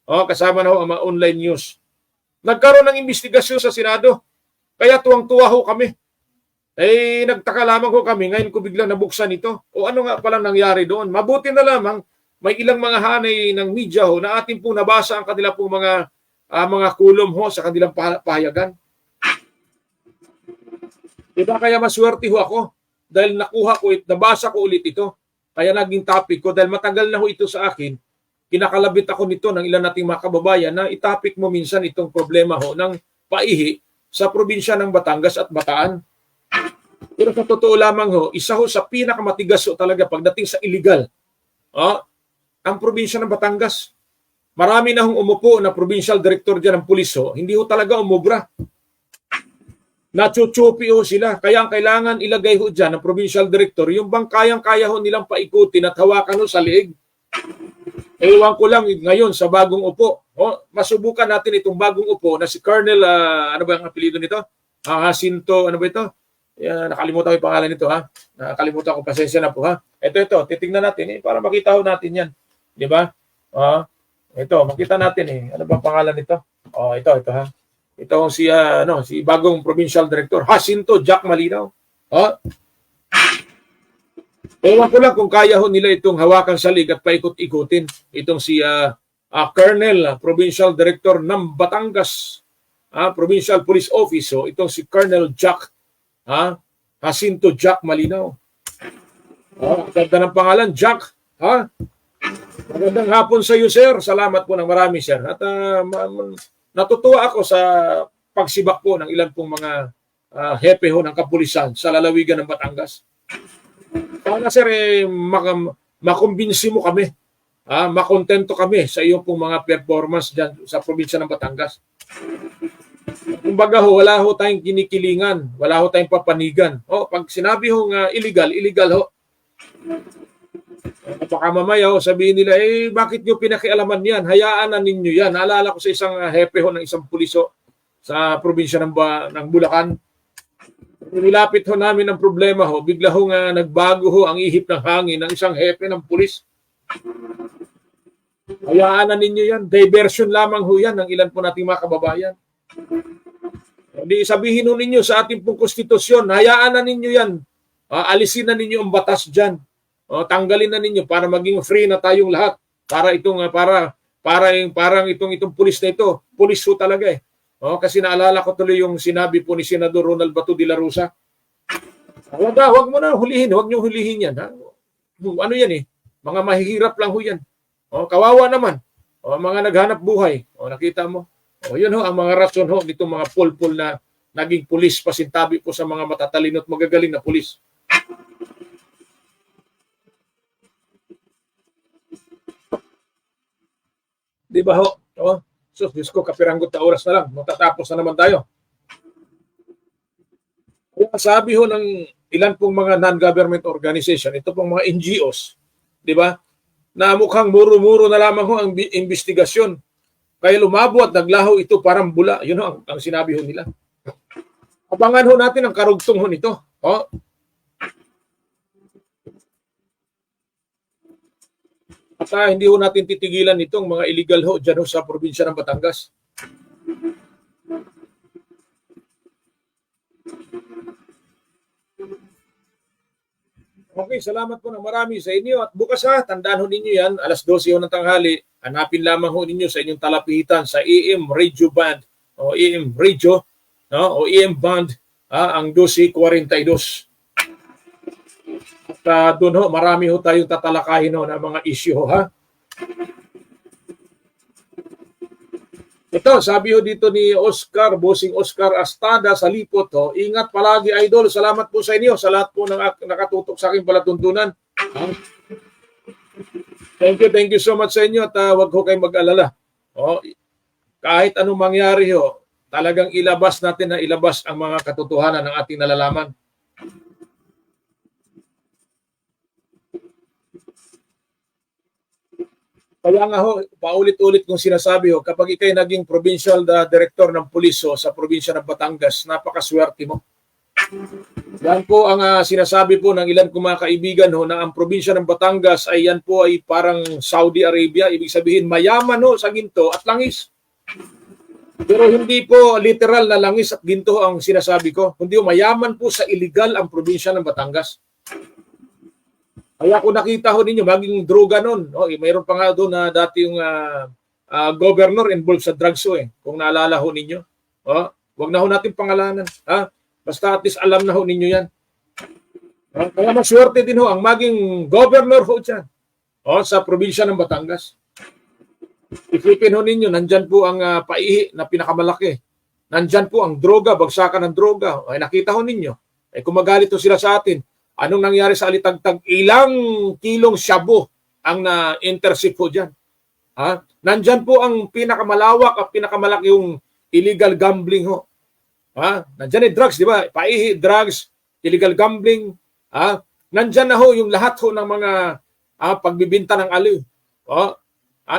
kasama na ang mga online news. Nagkaroon ng investigasyon sa Senado. Kaya tuwang-tuwa kami. Nagtaka lamang kami, ngayon ko biglang nabuksan ito. O ano nga palang nangyari doon? Mabuti na lamang, may ilang mga hanay ng media na ating pong nabasa ang kanila pong mga kulom sa kanilang pahayagan. Diba kaya maswerte ako? Dahil nabasa ko ulit ito. Kaya naging topic ko dahil matagal na ito sa akin. Kinakalabit ako nito ng ilan nating mga kababayan na itapik mo minsan itong problema ng paihi sa probinsya ng Batangas at Bataan. Pero sa totoo lamang ho, isa ho sa pinakamatigas ho talaga pagdating sa illegal. Ang probinsya ng Batangas. Marami na hong umupo na provincial director dyan ng pulis ho, hindi ho talaga umubra. Nachuchupi ho sila. Kaya ang kailangan ilagay ho dyan ng provincial director, yung bang kayang-kaya ho nilang paikutin at hawakan ho sa liig. Ewan ko lang ngayon sa bagong upo. Masubukan natin itong bagong upo na si Colonel, ano ba ang apelido nito? Jacinto, ano ba ito? Nakalimutan ko yung pangalan nito, ha? Nakalimutan ko, pasensya na po, ha? Ito, titingnan natin para makita ho natin yan. Di ba? Ito, makita natin Ano ba pangalan nito? Ito ha. Ito si bagong provincial director, Jacinto Jack Malinaw. Ewan ko lang kung kaya ho nila itong hawakan sa liig at paikot-ikutin. Itong si Colonel, Provincial Director ng Batangas, Provincial Police Office. Itong si Colonel Jack, Jacinto Jack Malinaw. Ganda ng pangalan, Jack. Magandang hapon sa iyo, sir. Salamat po ng marami, sir. At natutuwa ako sa pagsibak po ng ilan pong mga hepe ho ng kapulisan sa lalawigan ng Batangas. Sana, sir, makumbinsi mo kami. Makontento kami sa iyong pong mga performance dyan sa probinsya ng Batangas. Kumbaga ho, wala ho tayong kinikilingan, wala ho tayong papanigan. Pag sinabi ho illegal ho. Baka mamaya sabihin nila, bakit nyo pinakialaman yan? Hayaan na ninyo yan. Naalala ko sa isang hepe ho ng isang puliso sa probinsya ng Bulacan. Nilapit ho namin ang problema ho, bigla ho nagbago ho ang ihip ng hangin ng isang hepe ng pulis. Hayaan na ninyo yan. Diversion lamang ho yan ng ilan po nating mga kababayan. Hindi sabihin ho ninyo sa ating pong konstitusyon, hayaan na ninyo yan. Alisin na ninyo ang batas dyan. Tanggalin na ninyo para maging free na tayong lahat. Para itong parang itong pulis na ito, pulis ho talaga kasi naalala ko tuloy yung sinabi po ni Senador Ronald Bato de la Rosa. Wag mo na hulihin, wag niyo hulihin yan. Ano yan mga mahihirap lang ho yan. Kawawa naman. Mga naghanap buhay. Nakita mo? Yun ho ang mga rason ho nitong mga pulpul na naging pulis pasintabi po sa mga matatalino at magagaling na pulis. Di ba ho? Diyos ko, kapiranggot na oras na lang. Matatapos na naman tayo. Kaya sabi ho ng ilan pong mga non-government organization, ito pong mga NGOs, di ba? Na mukhang muro-muro na lamang ho ang investigasyon. Kaya lumabo at naglaho ito parang bula. Yun ho ang sinabi ho nila. Abangan ho natin ang karugtong ho nito. At hindi ho natin titigilan itong mga illegal ho dyan ho sa probinsya ng Batangas. Okay, salamat po ng marami sa inyo. At bukas tandaan ho ninyo yan, alas 12 ho ng tanghali, hanapin lamang ho ninyo sa inyong talapitan sa AM Radio Band o AM Radio o AM Band ang 1242. At doon ho, marami ho tayong tatalakayin ho ng mga issue ho, Ito, sabi ho dito ni Bossing Oscar Astada sa Lipot, ingat palagi idol. Salamat po sa inyo, sa lahat po ng nakatutok sa aking palatuntunan. Thank you so much sa inyo at wag ho kayong mag-alala. Kahit anong mangyari talagang ilabas natin ang mga katotohanan ng ating nalalaman. Kaya nga paulit-ulit kong sinasabi kapag ikay naging provincial director ng pulis sa probinsya ng Batangas, napakaswerte mo. Yan po ang sinasabi po ng ilan kong mga kaibigan na ang probinsya ng Batangas ay yan po ay parang Saudi Arabia, ibig sabihin mayaman sa ginto at langis. Pero hindi po literal na langis at ginto ang sinasabi ko, kundi mayaman po sa illegal ang probinsya ng Batangas. Kaya kung nakita ho ninyo, maging droga nun. Mayroon pa nga doon na dati yung governor involved sa drugs kung naalala ho ninyo. Wag na ho natin pangalanan. Basta at least alam na ho ninyo yan. Kaya maswerte din ang maging governor ho dyan sa probinsya ng Batangas. Isipin ho ninyo, nandyan po ang paihi na pinakamalaki Nandyan po ang droga, bagsakan ng droga. Ay nakita ho ninyo. Ay kung magalit ho sila sa atin, anong nangyari sa Alitagtag? Ilang kilong shabu ang na-intercept po dyan. Ha? Nandyan po ang pinakamalawak at pinakamalaki yung illegal gambling ho. Ha? Nandyan yung drugs, di ba? Paihi, drugs, illegal gambling. Ha? Nandyan na ho yung lahat ho ng mga pagbibinta ng aliw.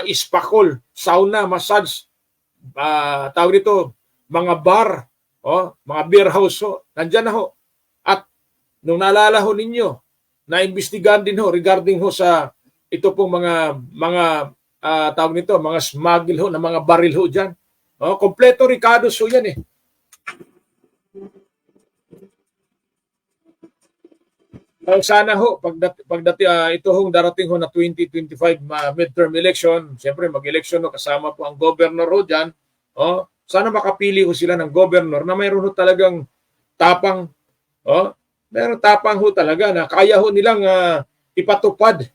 Ispakol, sauna, massage, tawag dito, mga bar, mga beer house ho. Nandyan na ho. At nung naalala ho ninyo, naimbestigahan din ho regarding ho sa ito pong mga tawag nito, mga smuggle ho, na mga baril ho dyan. Kompleto Ricardo ho yan eh. Sana ho, ito hong darating ho na 2025 midterm election, siyempre mag-election ho, kasama po ang governor ho dyan. Sana makapili ho sila ng governor na mayroon ho talagang tapang, mayroon tapang ho talaga na kaya ho nilang ipatupad.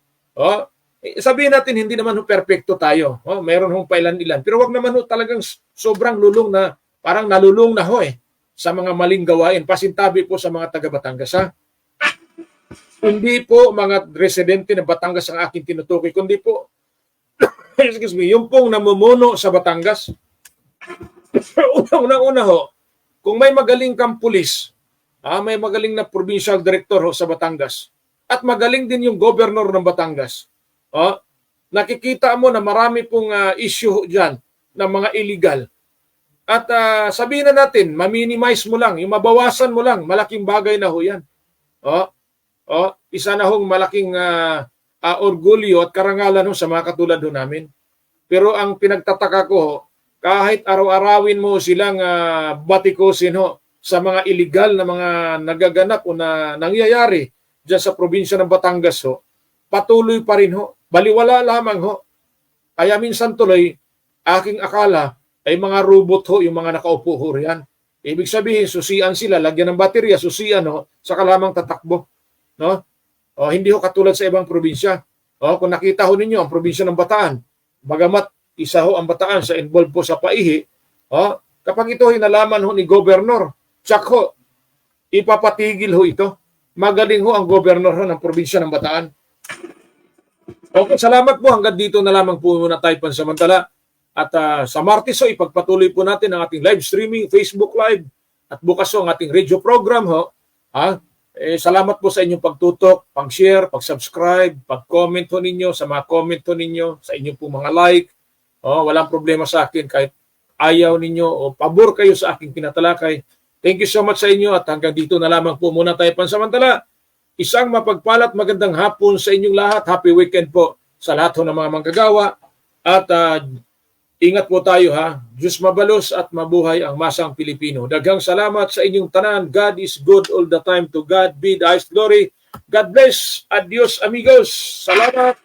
Sabihin natin, hindi naman ho perfecto tayo. Mayroon hong pailan-ilan. Pero wag naman ho talagang sobrang lulong na, parang nalulung na ho sa mga maling gawain. Pasintabi po sa mga taga Batangas ha. Hindi po mga residente ng Batangas ang aking tinutukoy, kundi po, excuse me, yung pong namumuno sa Batangas. Unang-una ho, kung may magaling kang pulis, may magaling na provincial director ho sa Batangas, at magaling din yung governor ng Batangas, nakikita mo na marami pong issue dyan ng mga illegal. At sabihin na natin, ma-minimize mo lang, yung mabawasan mo lang, malaking bagay na ho yan. Isa na hong malaking orgulyo at karangalan ho sa mga katulad ho namin. Pero ang pinagtataka ko, kahit araw-arawin mo silang batikusin ho sa mga illegal na mga nagaganap o na nangyayari dyan sa probinsya ng Batangas ho, patuloy pa rin ho. Baliwala lamang ho. Kaya minsan tuloy, aking akala ay mga robot ho yung mga nakaupo ho riyan. Ibig sabihin, susian sila, lagyan ng baterya, susian ho, saka lamang tatakbo. No? Hindi ho katulad sa ibang probinsya. Kung nakita ho ninyo ang probinsya ng Bataan, bagamat isa ho ang Bataan sa involved po sa paihi, kapag ito hinalaman ho ni Governor, tsak ho, ipapatigil ho ito. Magaling ho ang Governor ho ng probinsya ng Bataan. Okay, salamat po. Hanggang dito na lamang po muna tayo pansamantala. At sa Martes ho, ipagpatuloy po natin ang ating live streaming, Facebook Live, at bukas ho ang ating radio program ho. Salamat po sa inyong pagtutok, pag-share, pag-subscribe, pag-comment ho ninyo, sa mga comment ho ninyo, sa inyong po mga like. Walang problema sa akin kahit ayaw ninyo o pabor kayo sa aking tinatalakay. Thank you so much sa inyo at hanggang dito na lamang po muna tayo pansamantala. Isang mapagpalat magandang hapon sa inyong lahat. Happy weekend po sa lahat ho ng mga manggagawa. At ingat po tayo ha. Diyos mabalos at mabuhay ang masang Pilipino. Daghang salamat sa inyong tanan. God is good all the time. To God be the highest glory. God bless. Adios amigos. Salamat.